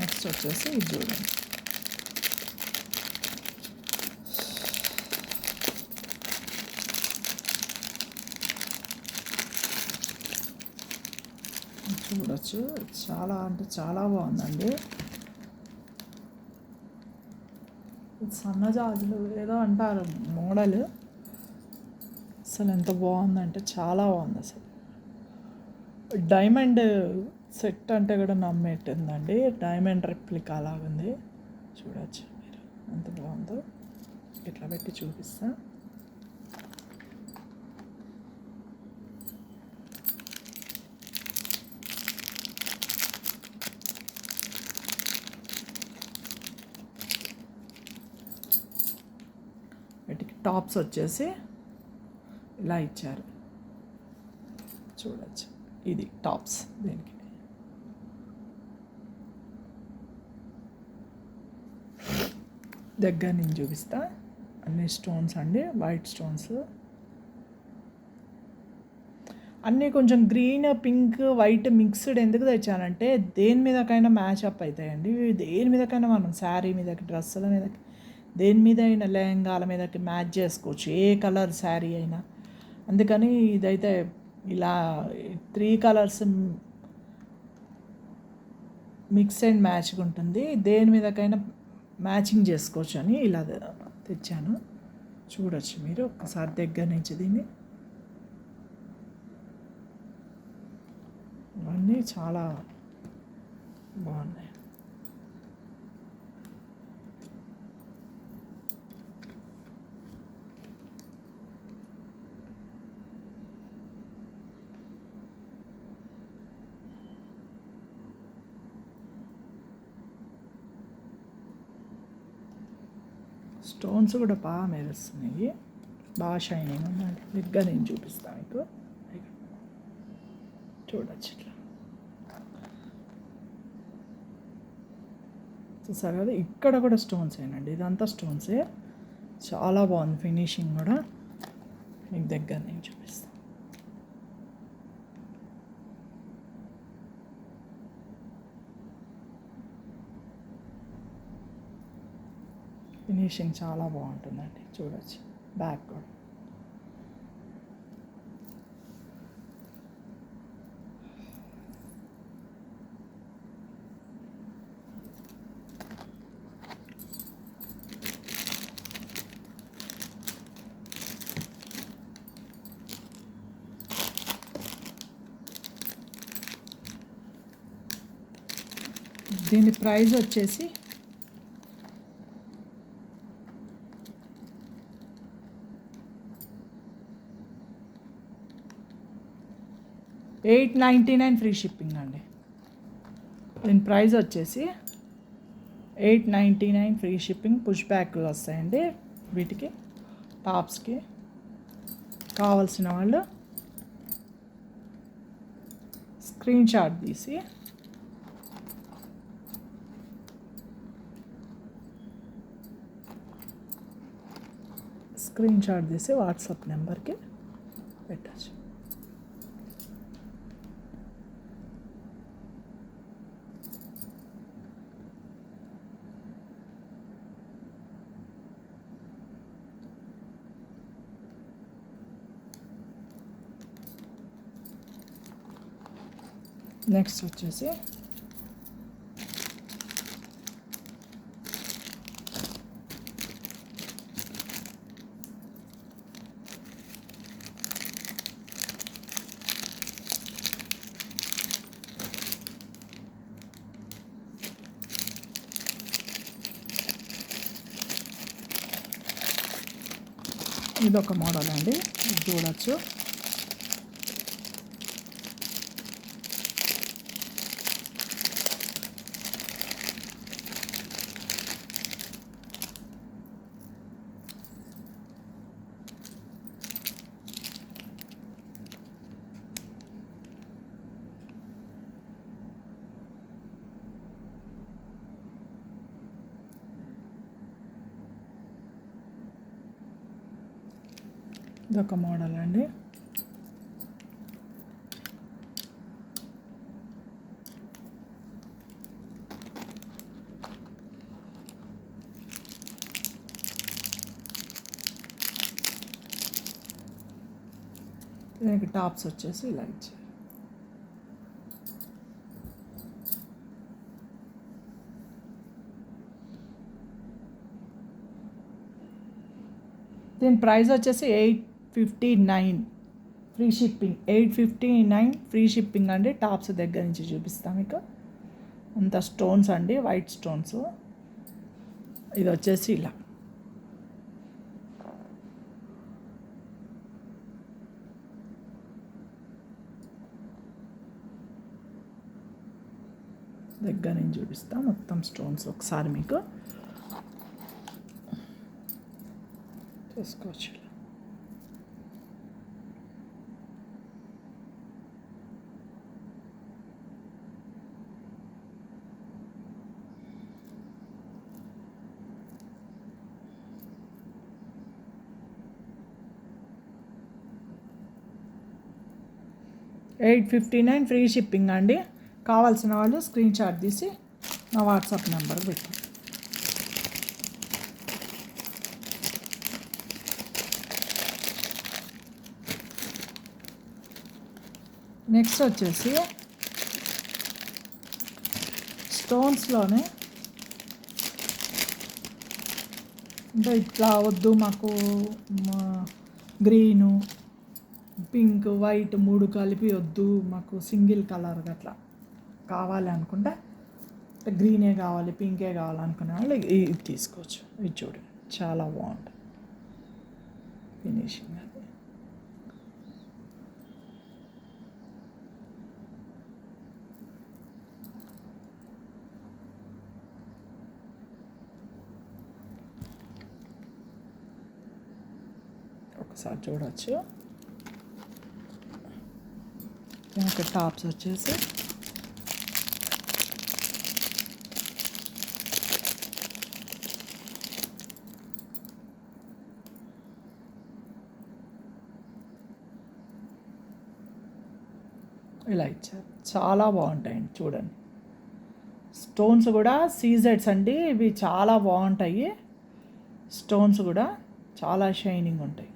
A: నెక్స్ట్ వచ్చేసి ఇది చూడండి. చూడొచ్చు, చాలా అంటే చాలా బాగుందండి. సన్నజాజులు ఏదో అంటారు మోడల్, అసలు ఎంత బాగుందంటే చాలా బాగుంది. అసలు డైమండ్ సెట్ అంటే కూడా నమ్మేట్టుందండి. డైమండ్ రెప్లికా లాగుంది. చూడొచ్చు మీరు ఎంత బాగుందో. ఇట్లా పెట్టి చూపిస్తా. వీటికి టాప్స్ వచ్చేసి ఇలా ఇచ్చారు, చూడచ్చు. ఇది టాప్స్. దీనికి దగ్గర నేను చూపిస్తా. అన్ని స్టోన్స్ అండి, వైట్ స్టోన్స్ అన్నీ కొంచెం గ్రీన్, పింక్, వైట్ మిక్స్డ్ ఎందుకు తెచ్చానంటే దేని మీదకైనా మ్యాచ్ అప్ అవుతాయండి. దేని మీదకైనా మనం శారీ మీదకి, డ్రెస్సుల మీదకి, దేని మీద అయినా, లెహంగాల మీదకి మ్యాచ్ చేసుకోవచ్చు, ఏ కలర్ శారీ అయినా. అందుకని ఇదైతే ఇలా 3 కలర్స్ మిక్స్ అండ్ మ్యాచ్గా ఉంటుంది. దేని మీదకైనా మ్యాచింగ్ చేసుకోవచ్చు అని ఇలా తెచ్చాను. చూడొచ్చు మీరు ఒకసారి దగ్గర నుంచి దీన్ని. ఇవన్నీ చాలా బాగున్నాయి. స్టోన్స్ కూడా బాగా మెరుస్తున్నాయి, బాగా షైనింగ్ ఉందండి. దగ్గర నేను చూపిస్తాను మీకు. చూడచ్చు ఇట్లా. చూసారు కదా, ఇక్కడ కూడా స్టోన్స్ ఏనండి. ఇదంతా స్టోన్సే. చాలా బాగుంది ఫినిషింగ్ కూడా. మీకు దగ్గర నేను చూపిస్తాను. ఫినిషింగ్ చాలా బాగుంటుందండి. చూడొచ్చు బ్యాక్ కూడా. దీని ప్రైస్ వచ్చేసి 899 ఫ్రీ షిప్పింగ్ అండి. దీని ప్రైస్ వచ్చేసి 899 ఫ్రీ షిప్పింగ్. పుష్ బ్యాక్లు వస్తాయండి వీటికి, టాప్స్కి. కావాల్సిన వాళ్ళు స్క్రీన్ షాట్ తీసి వాట్సాప్ నెంబర్కి పెట్టచ్చు. నెక్స్ట్ వచ్చేసి ఇదొక మోడల్ అండి, ఇది చూడచ్చు. ఇదొక మోడల్ అండి. దీనికి టాప్స్ వచ్చేసి ఇలా ఇచ్చారు. దీని ప్రైస్ వచ్చేసి 859 ఫ్రీ షిప్పింగ్. 859 ఫ్రీ షిప్పింగ్ అండి. టాప్స్ దగ్గర నుంచి చూపిస్తాం మీకు. అంత స్టోన్స్ అండి, వైట్ స్టోన్స్. ఇది వచ్చేసి ఇలా దగ్గర నుంచి చూపిస్తాం మొత్తం స్టోన్స్ ఒకసారి మీకు చూసుకోవచ్చు. 859 ఫ్రీ షిప్పింగ్ అండి. కావాల్సిన వాళ్ళు స్క్రీన్ షాట్ తీసి నా వాట్సాప్ నెంబర్ పెట్టి. నెక్స్ట్ వచ్చేసి స్టోన్స్లోనే అంటే ఇట్లా వద్దు మాకు గ్రీను పింక్ వైట్ 3 కలిపి వద్దు, మాకు సింగిల్ కలర్ అట్లా కావాలి అనుకుంటే, గ్రీనే కావాలి పింకే కావాలనుకునే వాళ్ళు ఇది తీసుకోవచ్చు. ఇది చూడండి చాలా బాగుంటుంది ఫినిషింగ్. అది ఒకసారి చూడవచ్చు. ఇంకా టాప్స్ వచ్చేసి ఇలా ఇచ్చారు, చాలా బాగుంటాయండి చూడండి. స్టోన్స్ కూడా సీజెడ్స్ అండి, ఇవి చాలా బాగుంటాయి. స్టోన్స్ కూడా చాలా షైనింగ్ ఉంటాయి.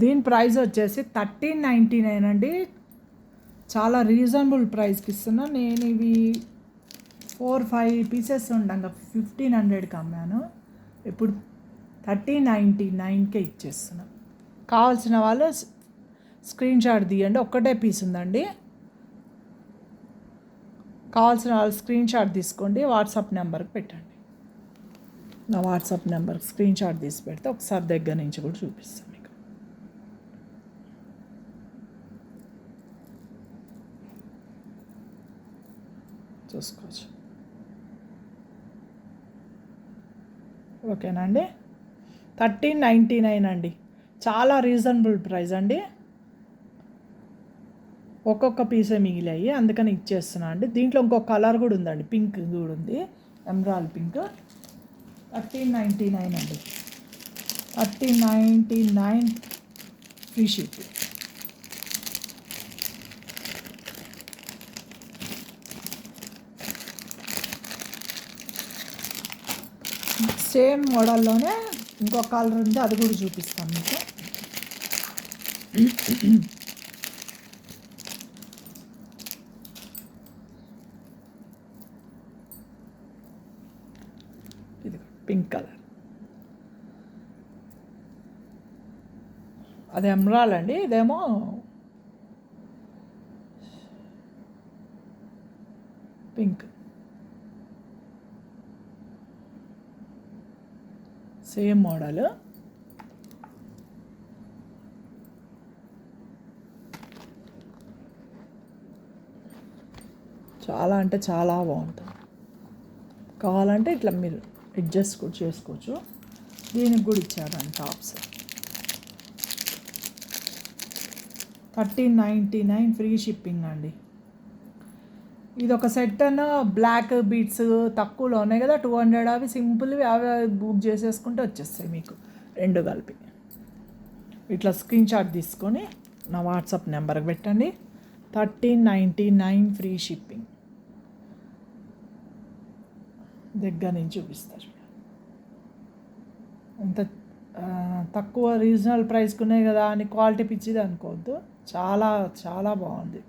A: దీని ప్రైస్ వచ్చేసి 1399 అండి. చాలా రీజనబుల్ ప్రైస్కి ఇస్తున్నా. నేను ఇవి 4-5 పీసెస్ ఉండగా 1500కి అమ్మాను. ఇప్పుడు 1399కే ఇచ్చేస్తున్నా. కావాల్సిన వాళ్ళు స్క్రీన్ షాట్ తీయండి. ఒక్కటే పీస్ ఉందండి. కావాల్సిన వాళ్ళు స్క్రీన్ షాట్ తీసుకోండి, వాట్సాప్ నెంబర్కి పెట్టండి. నా వాట్సాప్ నెంబర్కి స్క్రీన్ షాట్ తీసి పెడితే ఒకసారి దగ్గర నుంచి కూడా చూపిస్తాను మీకు. చూసుకోవచ్చు. ఓకేనా అండి. 1399 అండి. చాలా రీజనబుల్ ప్రైస్ అండి. ఒక్కొక్క పీసే మిగిలాయి, అందుకని ఇచ్చేస్తున్నా అండి. దీంట్లో ఇంకొక కలర్ కూడా ఉందండి, పింక్ కూడా ఉంది, ఎమరాల్డ్ పింక్. 1399 అండి. 1399 ఫ్రీ షిప్. సేమ్ మోడల్లోనే ఇంకో కలర్ ఉంది, అది కూడా చూపిస్తాను మీకు. ఇది పింక్ కలర్, అది ఎమరాల్డ్ అండి, ఇదేమో పింక్. Same model. చాలా అంటే చాలా బాగుంటుంది. కావాలంటే ఇట్లా మీరు అడ్జస్ట్ కూడా చేసుకోవచ్చు. దీనికి కూడా ఇచ్చారండి టాప్స్. 1399 ఫ్రీ షిప్పింగ్ అండి. ఇది ఒక సెట్ అన్న బ్లాక్ బీట్స్ తక్కువలో ఉన్నాయి కదా, 200 అవి సింపుల్వి, అవి బుక్ చేసేసుకుంటే వచ్చేస్తాయి మీకు రెండు కలిపి. ఇట్లా స్క్రీన్ షాట్ తీసుకొని నా వాట్సాప్ నెంబర్కి పెట్టండి. 1399 ఫ్రీ షిప్పింగ్. దగ్గర నుంచి చూపిస్తారు. అంత తక్కువ రీజనల్ ప్రైస్కి ఉన్నాయి కదా అని క్వాలిటీ పిచ్చిది అనుకోవద్దు. చాలా చాలా బాగుంది.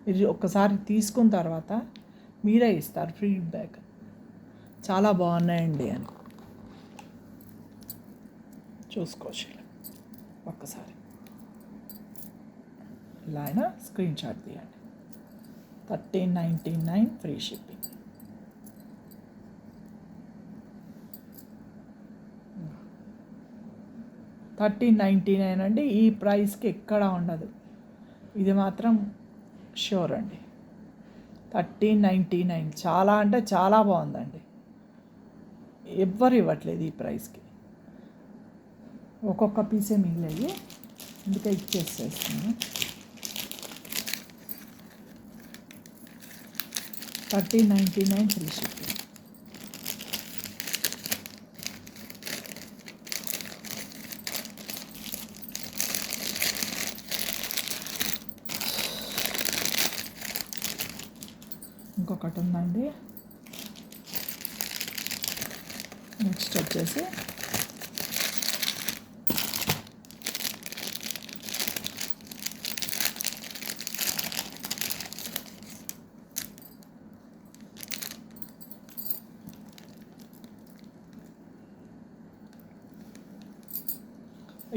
A: మీరు ఒక్కసారి తీసుకున్న తర్వాత మీరే ఇస్తారు ఫీడ్బ్యాక్, చాలా బాగున్నాయండి అని. చూసుకోవచ్చు ఒక్కసారి. ఇలా అయినా స్క్రీన్ షాట్ తీయండి. 1399 ఫ్రీ షిప్పింగ్. $1399 అండి. ఈ ప్రైస్కి ఎక్కడా ఉండదు, ఇది మాత్రం షూర్ అండి. 1399 చాలా అంటే చాలా బాగుందండి. ఎవ్వరు ఇవ్వట్లేదు ఈ ప్రైస్కి. ఒక్కొక్క పీసే మిగిలాయి, అందుకే ఇచ్చేసేస్తున్నాను. 1399 ఫ్రీ షిప్పింగ్. ఇంకొకటి ఉందండి. నెక్స్ట్ వచ్చేసి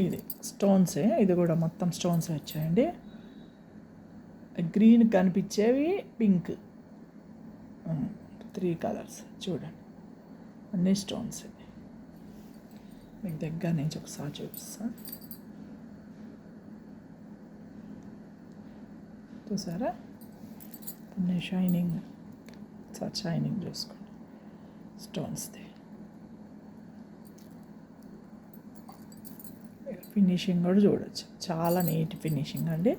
A: ఇది స్టోన్సే, ఇది కూడా మొత్తం స్టోన్స్ వచ్చాయండి. గ్రీన్ కనిపించేవి, పింక్, 3 కలర్స్ చూడండి, అన్నీ స్టోన్స్. మీకు దగ్గర నుంచి ఒకసారి చూపిస్తాను. చూసారా అన్నీ షైనింగ్, సార్ షైనింగ్ చూసుకోండి స్టోన్స్ది. ఫినిషింగ్ కూడా చూడొచ్చు, చాలా నీట్ ఫినిషింగ్ అండి.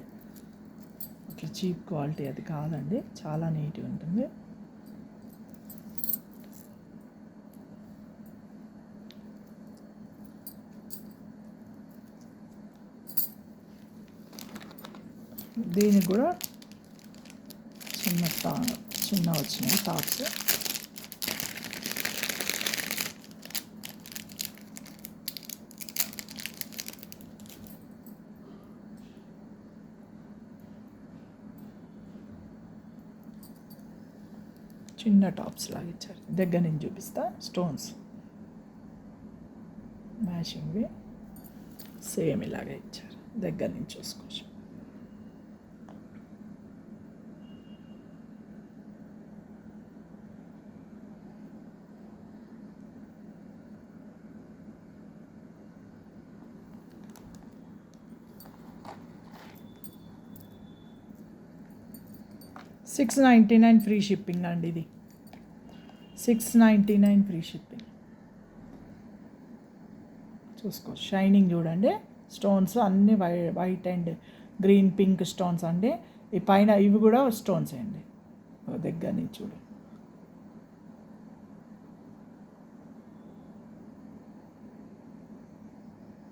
A: అట్లా చీప్ క్వాలిటీ అది కాదండి, చాలా నీట్గా ఉంటుంది. దీనికి కూడా చిన్న వచ్చినాయి టాప్స్. చిన్న టాప్స్ లాగా ఇచ్చారు. దగ్గర నుంచి చూపిస్తా. స్టోన్స్ మ్యాచింగ్వి సేమ్ ఇలాగే ఇచ్చారు. దగ్గర నుంచి చూసుకోవచ్చు. $699 ఫ్రీ షిప్పింగ్ అండి. ఇది $699 ఫ్రీ షిప్పింగ్. చూసుకో షైనింగ్ చూడండి. స్టోన్స్ అన్నీ white and green pink stones అండి. ఈ పైన ఇవి కూడా స్టోన్స్ అండి. దగ్గర నుంచి చూడు.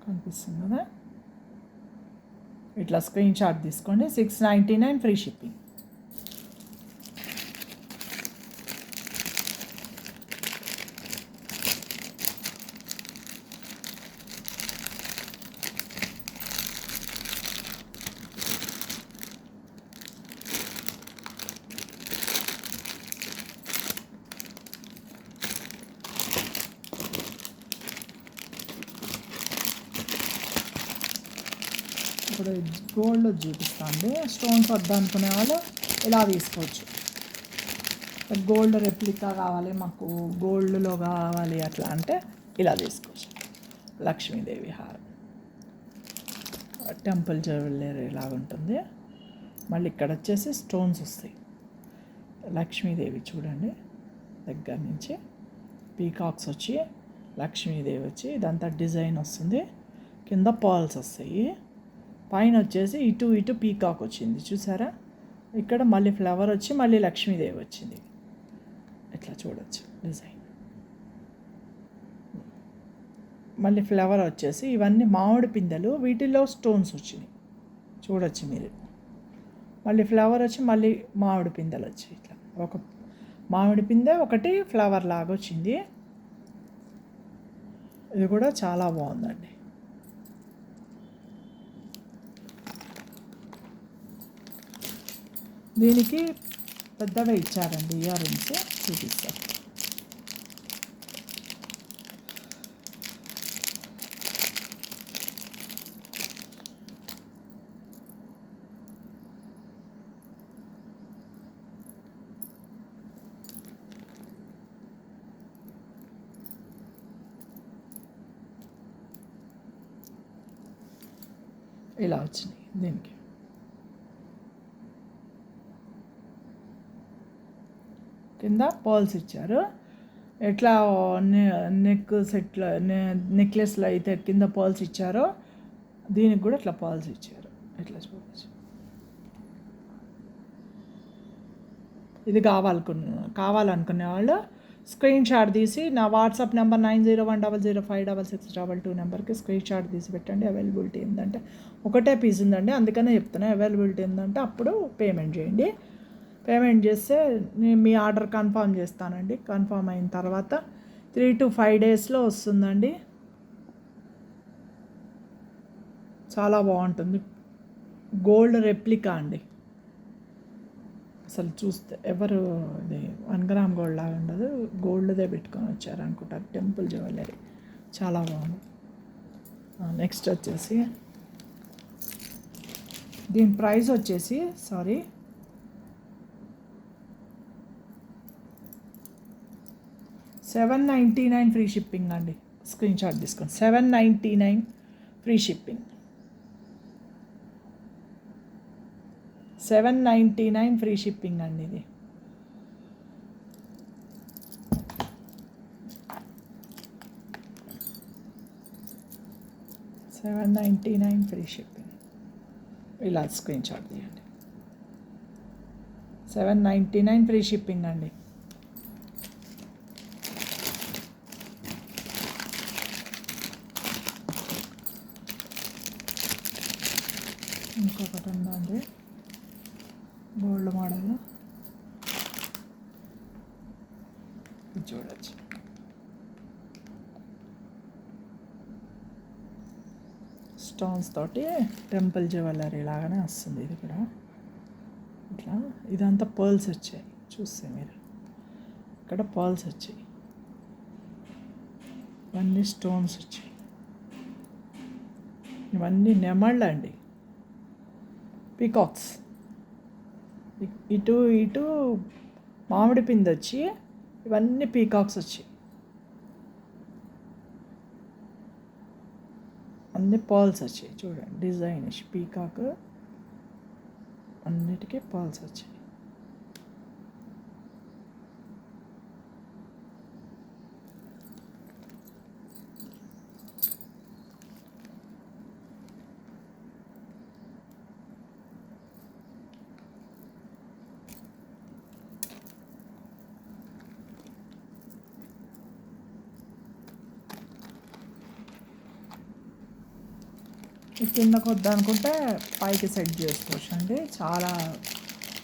A: కనిపిస్తుంది కదా. ఇట్లా స్క్రీన్ షాట్ తీసుకోండి. $699 ఫ్రీ షిప్పింగ్. ఇప్పుడు గోల్డ్ చూపిస్తాండి. స్టోన్స్ వద్దనుకునే వాళ్ళు ఇలా తీసుకోవచ్చు. గోల్డ్ రెప్లికా కావాలి, మాకు గోల్డ్లో కావాలి అట్లా అంటే ఇలా తీసుకోవచ్చు. లక్ష్మీదేవి హారం, టెంపుల్ జ్యువెలరీ లాగా ఉంటుంది. మళ్ళీ ఇక్కడ వచ్చేసి స్టోన్స్ వస్తాయి. లక్ష్మీదేవి చూడండి, దగ్గర నుంచి పీకాక్స్ వచ్చి లక్ష్మీదేవి వచ్చి ఇదంతా డిజైన్ వస్తుంది. కింద పర్ల్స్ వస్తాయి. పైన వచ్చేసి ఇటు పీకాక్ వచ్చింది చూసారా. ఇక్కడ మళ్ళీ ఫ్లవర్ వచ్చి మళ్ళీ లక్ష్మీదేవి వచ్చింది. ఇట్లా చూడొచ్చు డిజైన్. మళ్ళీ ఫ్లవర్ వచ్చేసి ఇవన్నీ మామిడి పిందెలు, వీటిల్లో స్టోన్స్ వచ్చినాయి చూడొచ్చు మీరు. మళ్ళీ ఫ్లవర్ వచ్చి మళ్ళీ మామిడి పిందెలు వచ్చాయి. ఇట్లా ఒక మామిడి పిందె ఒకటి ఫ్లవర్ లాగా వచ్చింది. ఇది కూడా చాలా బాగుందండి. దీనికి పెద్దగా ఇచ్చారండి ఇయర్ రింగ్స్, చూపిస్తారు. ఇలా వచ్చినాయి. దీనికి కింద పర్ల్స్ ఇచ్చారు. ఎట్లా నెక్ సెట్లో నెక్లెస్లో అయితే కింద పర్ల్స్ ఇచ్చారో దీనికి కూడా ఇట్లా పర్ల్స్ ఇచ్చారు. ఇట్లా చూడవచ్చు. ఇది కావాలనుకునే వాళ్ళు స్క్రీన్ షాట్ తీసి నా వాట్సాప్ నెంబర్ 9010056662 నెంబర్కి స్క్రీన్ షాట్ తీసి పెట్టండి. అవైలబిలిటీ ఏంటంటే ఒకటే పీస్ ఉందండి, అందుకనే చెప్తున్నా. అవైలబిలిటీ ఏంటంటే అప్పుడు పేమెంట్ చేయండి. పేమెంట్ చేస్తే నేను మీ ఆర్డర్ కన్ఫర్మ్ చేస్తానండి. కన్ఫర్మ్ అయిన తర్వాత 3 to 5 డేస్లో వస్తుందండి. చాలా బాగుంటుంది. గోల్డ్ రెప్లికా అండి. అసలు చూస్తే ఎవరు ఇది 1 గ్రామ్ గోల్డ్ లాగా ఉండదు, గోల్డ్దే పెట్టుకొని వచ్చారు అనుకుంటారు. టెంపుల్ జ్యువెలరీ చాలా బాగుంది. నెక్స్ట్ వచ్చేసి దీని ప్రైస్ వచ్చేసి $799 ఫ్రీ షిప్పింగ్ అండి. స్క్రీన్ షాట్ తీసుకోండి. $799 ఫ్రీ షిప్పింగ్. $799 ఫ్రీ షిప్పింగ్ అండి. ఇది $799 ఫ్రీ షిప్పింగ్. ఇలా స్క్రీన్ షాట్ తీయండి. $799 ఫ్రీ షిప్పింగ్ అండి. ఇంకొకటి ఉందండి గోల్డ్ మోడల్, చూడచ్చు. స్టోన్స్ తోటి టెంపుల్ జ్యువెలరీ లాగానే వస్తుంది. ఇది కూడా ఇట్లా ఇదంతా పర్ల్స్ వచ్చాయి చూస్తే మీరు. ఇక్కడ పర్ల్స్ వచ్చాయి, ఇవన్నీ స్టోన్స్ వచ్చాయి. ఇవన్నీ నెమళ్ళు అండి, పీకాక్స్. ఇటు ఇటు మామిడి పిండి వచ్చి ఇవన్నీ పీకాక్స్ వచ్చాయి. అన్ని పర్ల్స్ వచ్చాయి చూడండి, డిజైన్ పీకాక్ అన్నిటికీ పర్ల్స్ వచ్చాయి. కిందకు వద్దనుకుంటే పైకి సెట్ చేసుకోవచ్చు అండి. చాలా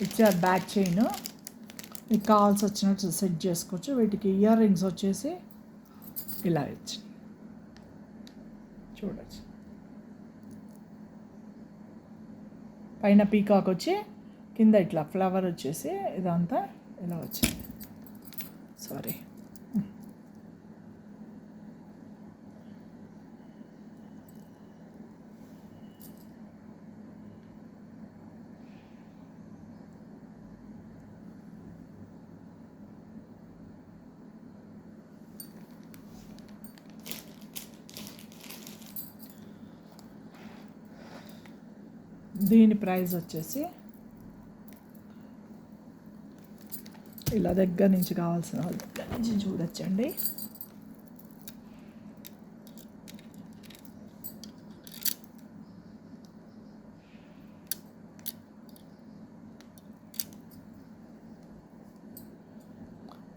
A: ఇచ్చారు బ్యాక్ చైన్, మీకు కావాల్సి వచ్చినట్టు సెట్ చేసుకోవచ్చు. వీటికి ఇయర్ రింగ్స్ వచ్చేసి ఇలా ఇచ్చి చూడచ్చు. పైన పీకాక్ వచ్చి కింద ఇట్లా ఫ్లవర్ వచ్చేసి ఇదంతా ఇలా వచ్చింది. సారీ, దీని ప్రైస్ వచ్చేసి ఇలా దగ్గర నుంచి కావాల్సిన వాళ్ళు దగ్గర నుంచి చూడొచ్చండి.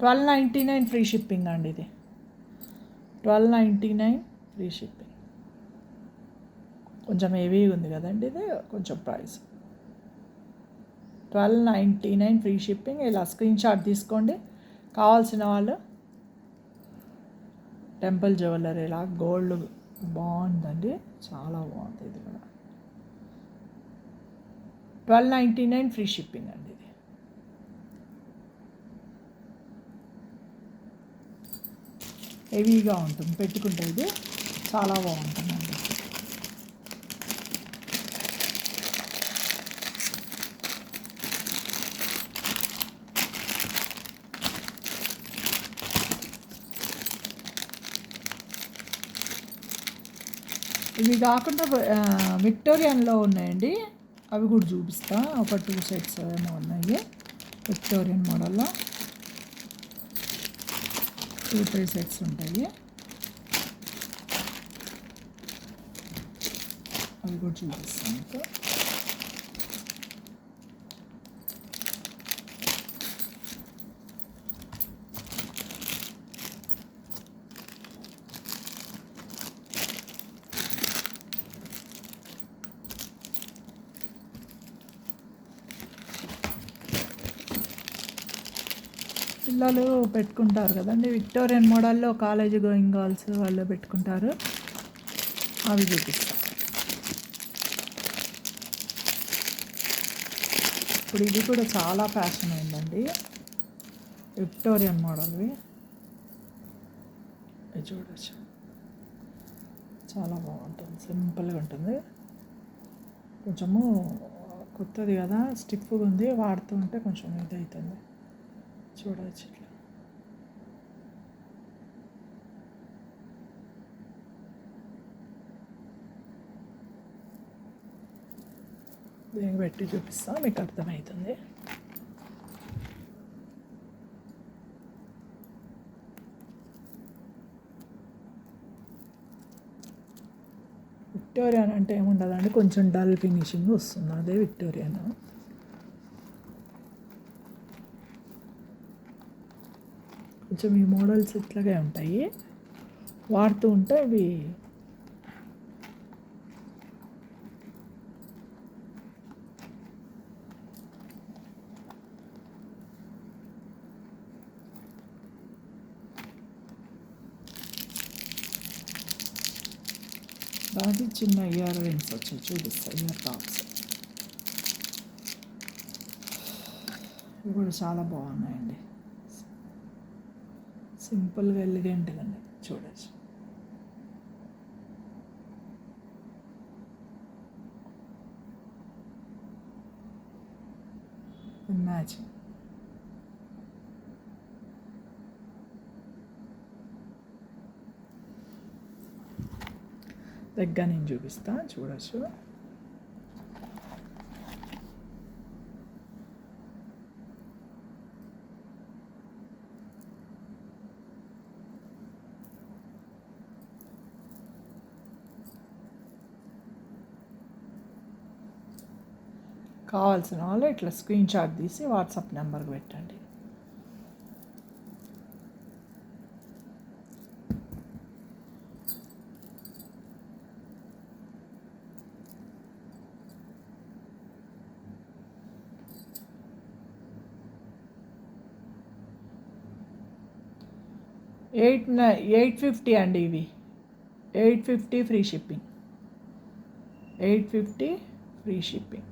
A: $12.99 ఫ్రీ షిప్పింగ్ అండి. ఇది $12.99 ఫ్రీ షిప్పింగ్. కొంచెం హెవీగా ఉంది కదండి, ఇది కొంచెం ప్రైస్. $12.99 free shipping. ఇలా స్క్రీన్ షాట్ తీసుకోండి. కావాల్సిన వాళ్ళు టెంపుల్ జ్యువెలరీ ఇలా గోల్డ్ బాగుందండి, చాలా బాగుంది. ఇది కూడా $12.99 ఫ్రీ షిప్పింగ్ అండి. ఇది హెవీగా ఉంటుంది, పెట్టుకుంటే ఇది చాలా బాగుంటుందండి. ఇవి కాకుండా విక్టోరియన్లో ఉన్నాయండి, అవి కూడా చూపిస్తా. ఒక 2 సెట్స్ ఏమో ఉన్నాయి విక్టోరియన్ మోడల్లో, 2-3 సెట్స్ ఉంటాయి. అవి కూడా చూపిస్తాను మీకు. పిల్లలు పెట్టుకుంటారు కదండి, విక్టోరియన్ మోడల్లో కాలేజీ గోయింగ్ గర్ల్స్ వాళ్ళు పెట్టుకుంటారు, అవి చూపిస్తాను. ఇప్పుడు ఇది కూడా చాలా ఫ్యాషన్ అయిందండి, విక్టోరియన్ మోడల్వి. ఇది చూడచ్చు, చాలా బాగుంటుంది, సింపుల్గా ఉంటుంది. కొంచెము కొత్తది కదా, స్టిఫ్గా ఉంది, వాడుతూ ఉంటే కొంచెం ఇది అవుతుంది. చూడవచ్చు ఇట్లా. దీనికి పెట్టి చూపిస్తా, మీకు అర్థమవుతుంది. విక్టోరియన్ అంటే ఏముండదండి, కొంచెం డల్ ఫినిషింగ్ వస్తుంది, అదే విక్టోరియన్. కొంచెం ఈ మోడల్స్ ఇట్లాగే ఉంటాయి, వాడుతూ ఉంటే ఇవి దానికి చిన్న ఇయర్ రింగ్స్ వచ్చాయి, చూపిస్తాయి. ఇయర్ టాప్స్ ఇవి కూడా చాలా బాగున్నాయండి. సింపుల్గా ఎలిగెంట్గా చూడచ్చు. మ్యాచింగ్ దగ్గర నేను చూపిస్తా, చూడచ్చు. కావాల్సిన వాళ్ళు ఇట్లా స్క్రీన్ షాట్ తీసి వాట్సాప్ నెంబర్కి పెట్టండి. $850 అండి. ఇవి $850 ఫ్రీ షిప్పింగ్. $850 free shipping.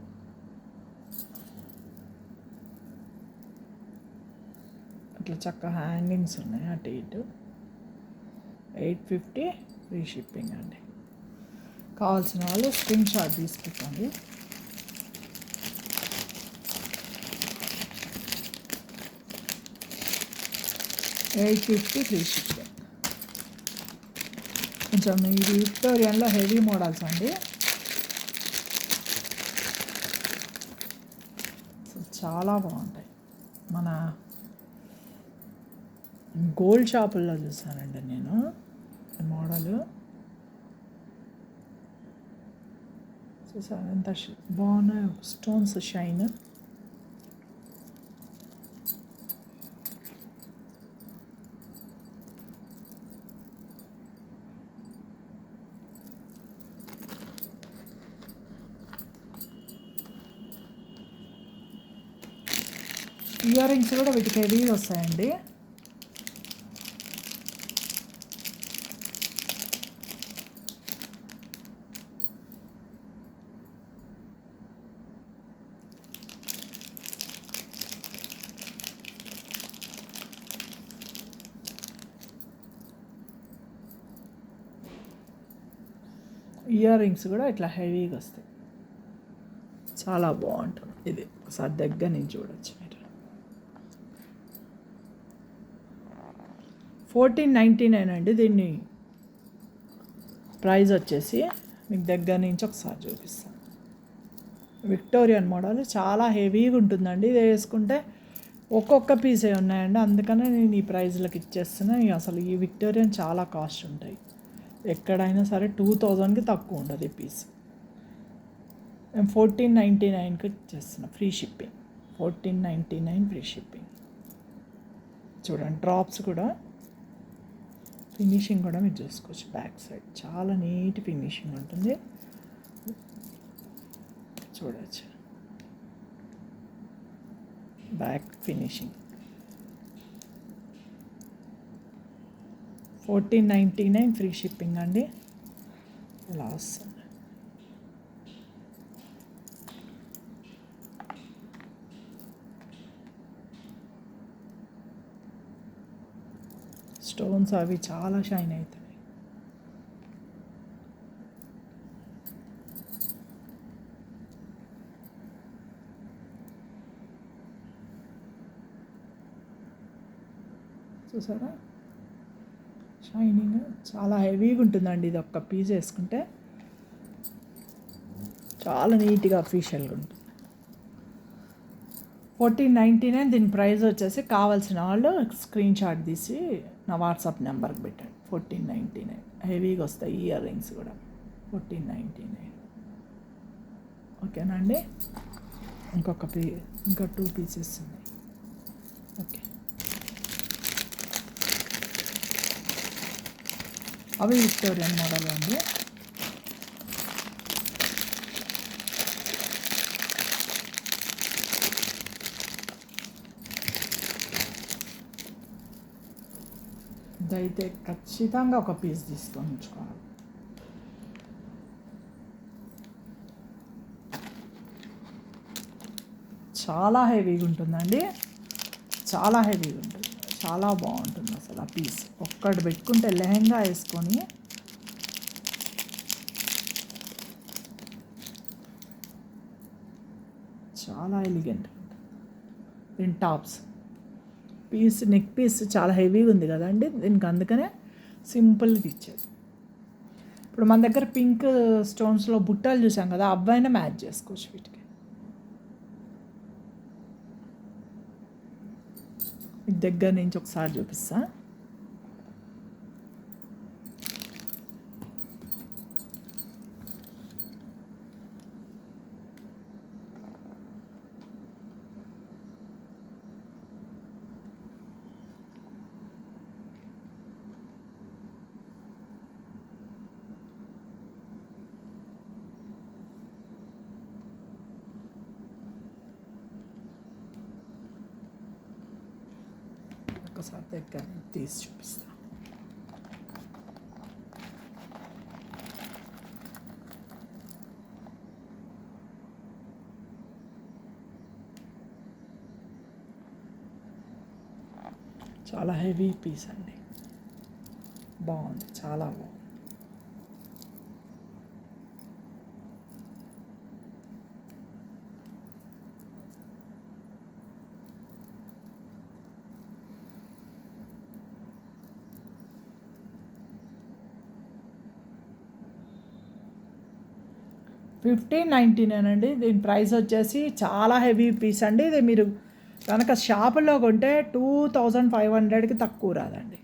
A: అట్లా చక్కగా హ్యాంగింగ్స్ ఉన్నాయి అటు ఇటు. $850 ఫ్రీ షిప్పింగ్ అండి. కావాల్సిన వాళ్ళు స్క్రీన్ షాట్ తీసుకుంటండి. $850 free shipping. కొంచెం ఇది విక్టోరియన్లో హెవీ మోడల్స్ అండి. చాలా బాగుంటాయి. మన గోల్డ్ షాపుల్లో చూసానండి నేను మోడల్. చూసాను ఎంత బాగున్నాయి స్టోన్స్ షైన్. ఇయర్ రింగ్స్ కూడా వీటికి హెవీ వస్తాయండి. ఇయర్ రింగ్స్ కూడా ఇట్లా హెవీగా వస్తాయి. చాలా బాగుంటుంది. ఇది ఒకసారి దగ్గర నుంచి చూడొచ్చు మీరు. $1499 అండి. దీన్ని ప్రైస్ వచ్చేసి మీకు దగ్గర నుంచి ఒకసారి చూపిస్తాను. విక్టోరియన్ మోడల్ చాలా హెవీగా ఉంటుందండి. ఇది వేసుకుంటే ఒక్కొక్క పీసే ఉన్నాయండి. అందుకనే నేను ఈ ప్రైజ్లకు ఇచ్చేస్తున్నా. అసలు ఈ విక్టోరియన్ చాలా కాస్ట్ ఉంటాయి. ఎక్కడైనా సరే 2000కి తక్కువ ఉండదు ఈ పీస్. నేను $1499కి ఇచ్చేస్తున్నా ఫ్రీ షిప్పింగ్. $1499 free shipping. చూడండి డ్రాప్స్ కూడా ఫినిషింగ్ కూడా మీరు చూసుకోవచ్చు. బ్యాక్ సైడ్ చాలా నీట్ ఫినిషింగ్ ఉంటుంది. చూడవచ్చు బ్యాక్ ఫినిషింగ్. $1499 ఫ్రీ షిప్పింగ్ అండి. ఇలా వస్తుంది. స్టోన్స్ అవి చాలా షైన్ అవుతాయి. చూసారా షైనింగ్ చాలా హెవీగా ఉంటుందండి. ఇది ఒక్క పీస్ వేసుకుంటే చాలా నీట్గా అఫీషియల్గా ఉంటుంది. $1499. దీని ప్రైస్ వచ్చేసి కావాల్సిన వాళ్ళు స్క్రీన్ షాట్ తీసి నా వాట్సాప్ నెంబర్కి పెట్టండి. $1499 హెవీగా వస్తాయి. ఇయర్ రింగ్స్ కూడా $1499. ఓకేనా అండి. ఇంకా 2 పీసెస్ ఉన్నాయి. ఓకే అవి విక్టోరియన్ మోడల్ అండి. ఇదైతే ఖచ్చితంగా ఒక పీస్ తీసుకొని ఉంచుకోవాలి. చాలా హెవీగా ఉంటుందండి. చాలా హెవీగా ఉంటుంది. చాలా బాగుంటుంది అసలు. అసలు ఆ పీస్ ఒక్కటి పెట్టుకుంటే లెహంగా వేసుకొని చాలా ఎలిగెంట్. దీని టాప్స్ పీస్, నెక్ పీస్ చాలా హెవీగా ఉంది కదండి, దీనికి అందుకనే సింపుల్గా ఇచ్చారు. ఇప్పుడు మన దగ్గర పింక్ స్టోన్స్లో బుట్టలు చూసాం కదా, అబ్బాయినా మ్యాచ్ చేసుకోవచ్చు వీటికి. దగ్గర నుంచి ఒకసారి చూపిస్తా. ఒకసారి దగ్గర తీసి చూపిస్తా. చాలా హెవీ పీస్ అండి, బాగుంది, చాలా బాగుంది. $15.99 అండి. దీని ప్రైస్ వచ్చేసి చాలా హెవీ పీస్ అండి. ఇది మీరు కనుక షాపుల్లో కొంటే 2500కి తక్కువ రాదండి,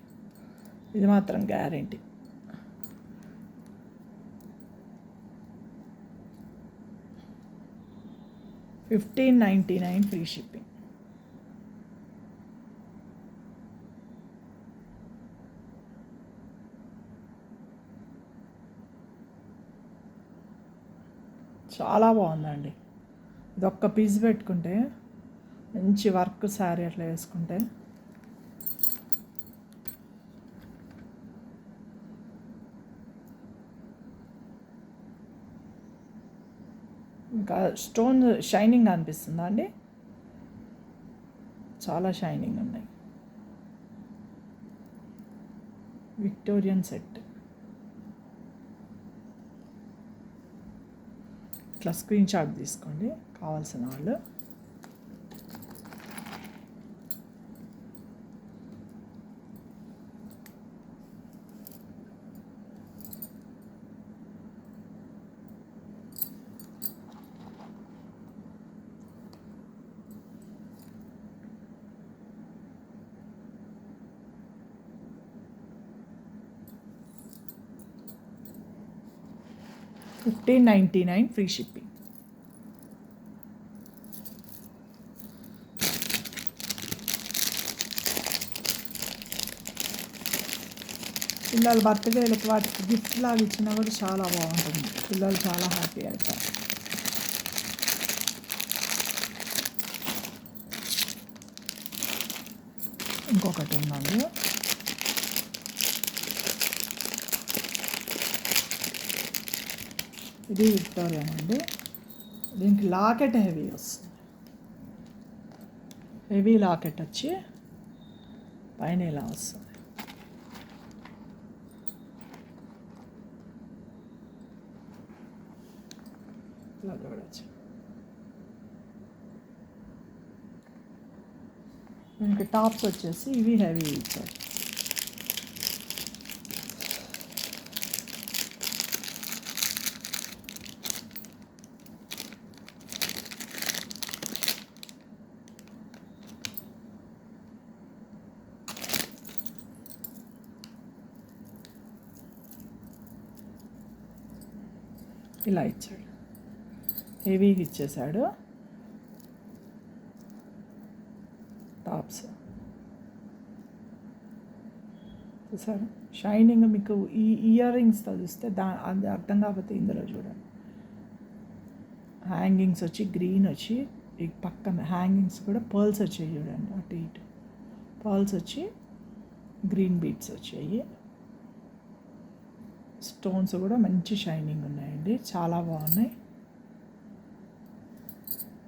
A: ఇది మాత్రం గ్యారెంటీ. $15.99 free shipping. చాలా బాగుందండి. ఇది ఒక్క పీస్ పెట్టుకుంటే మంచి వర్క్ శారీ అట్లా వేసుకుంటే ఇంకా స్టోన్ షైనింగ్ అనిపిస్తుందా అండి, చాలా షైనింగ్ ఉన్నాయి. విక్టోరియన్ సెట్ ఇట్లా స్క్రీన్ షాట్ తీసుకోండి కావాల్సిన వాళ్ళు. $15.99 ఫ్రీ షిప్పింగ్. పిల్లల బర్త్డేలకు వాటికి గిఫ్ట్ లాగా ఇచ్చినా కూడా చాలా బాగుంటుంది, పిల్లలు చాలా హ్యాపీ అవుతారు. ఇంకొకటి ఉందండి, ఇది విక్టోరియన్ అండి. దీనికి లాకెట్ హెవీ వస్తుంది, హెవీ లాకెట్ వచ్చి పైన ఇలా వస్తుంది. ఇలా చూడవచ్చు. దీనికి టాప్స్ వచ్చేసి ఇవి హెవీ ఇచ్చారు. ఇలా ఇచ్చాడు, హెవీగా ఇచ్చేసాడు టాప్స్. చూసారు షైనింగ్, మీకు ఈ ఇయర్ రింగ్స్తో చూస్తే అది అర్థం కాకపోతే ఇందులో చూడండి. హ్యాంగింగ్స్ వచ్చి గ్రీన్ వచ్చి, ఈ పక్కన హ్యాంగింగ్స్ కూడా పర్ల్స్ వచ్చాయి చూడండి, అటు ఇటు పర్ల్స్ వచ్చి గ్రీన్ బీడ్స్ వచ్చాయి. స్టోన్స్ కూడా మంచి షైనింగ్ ఉన్నాయండి, చాలా బాగున్నాయి.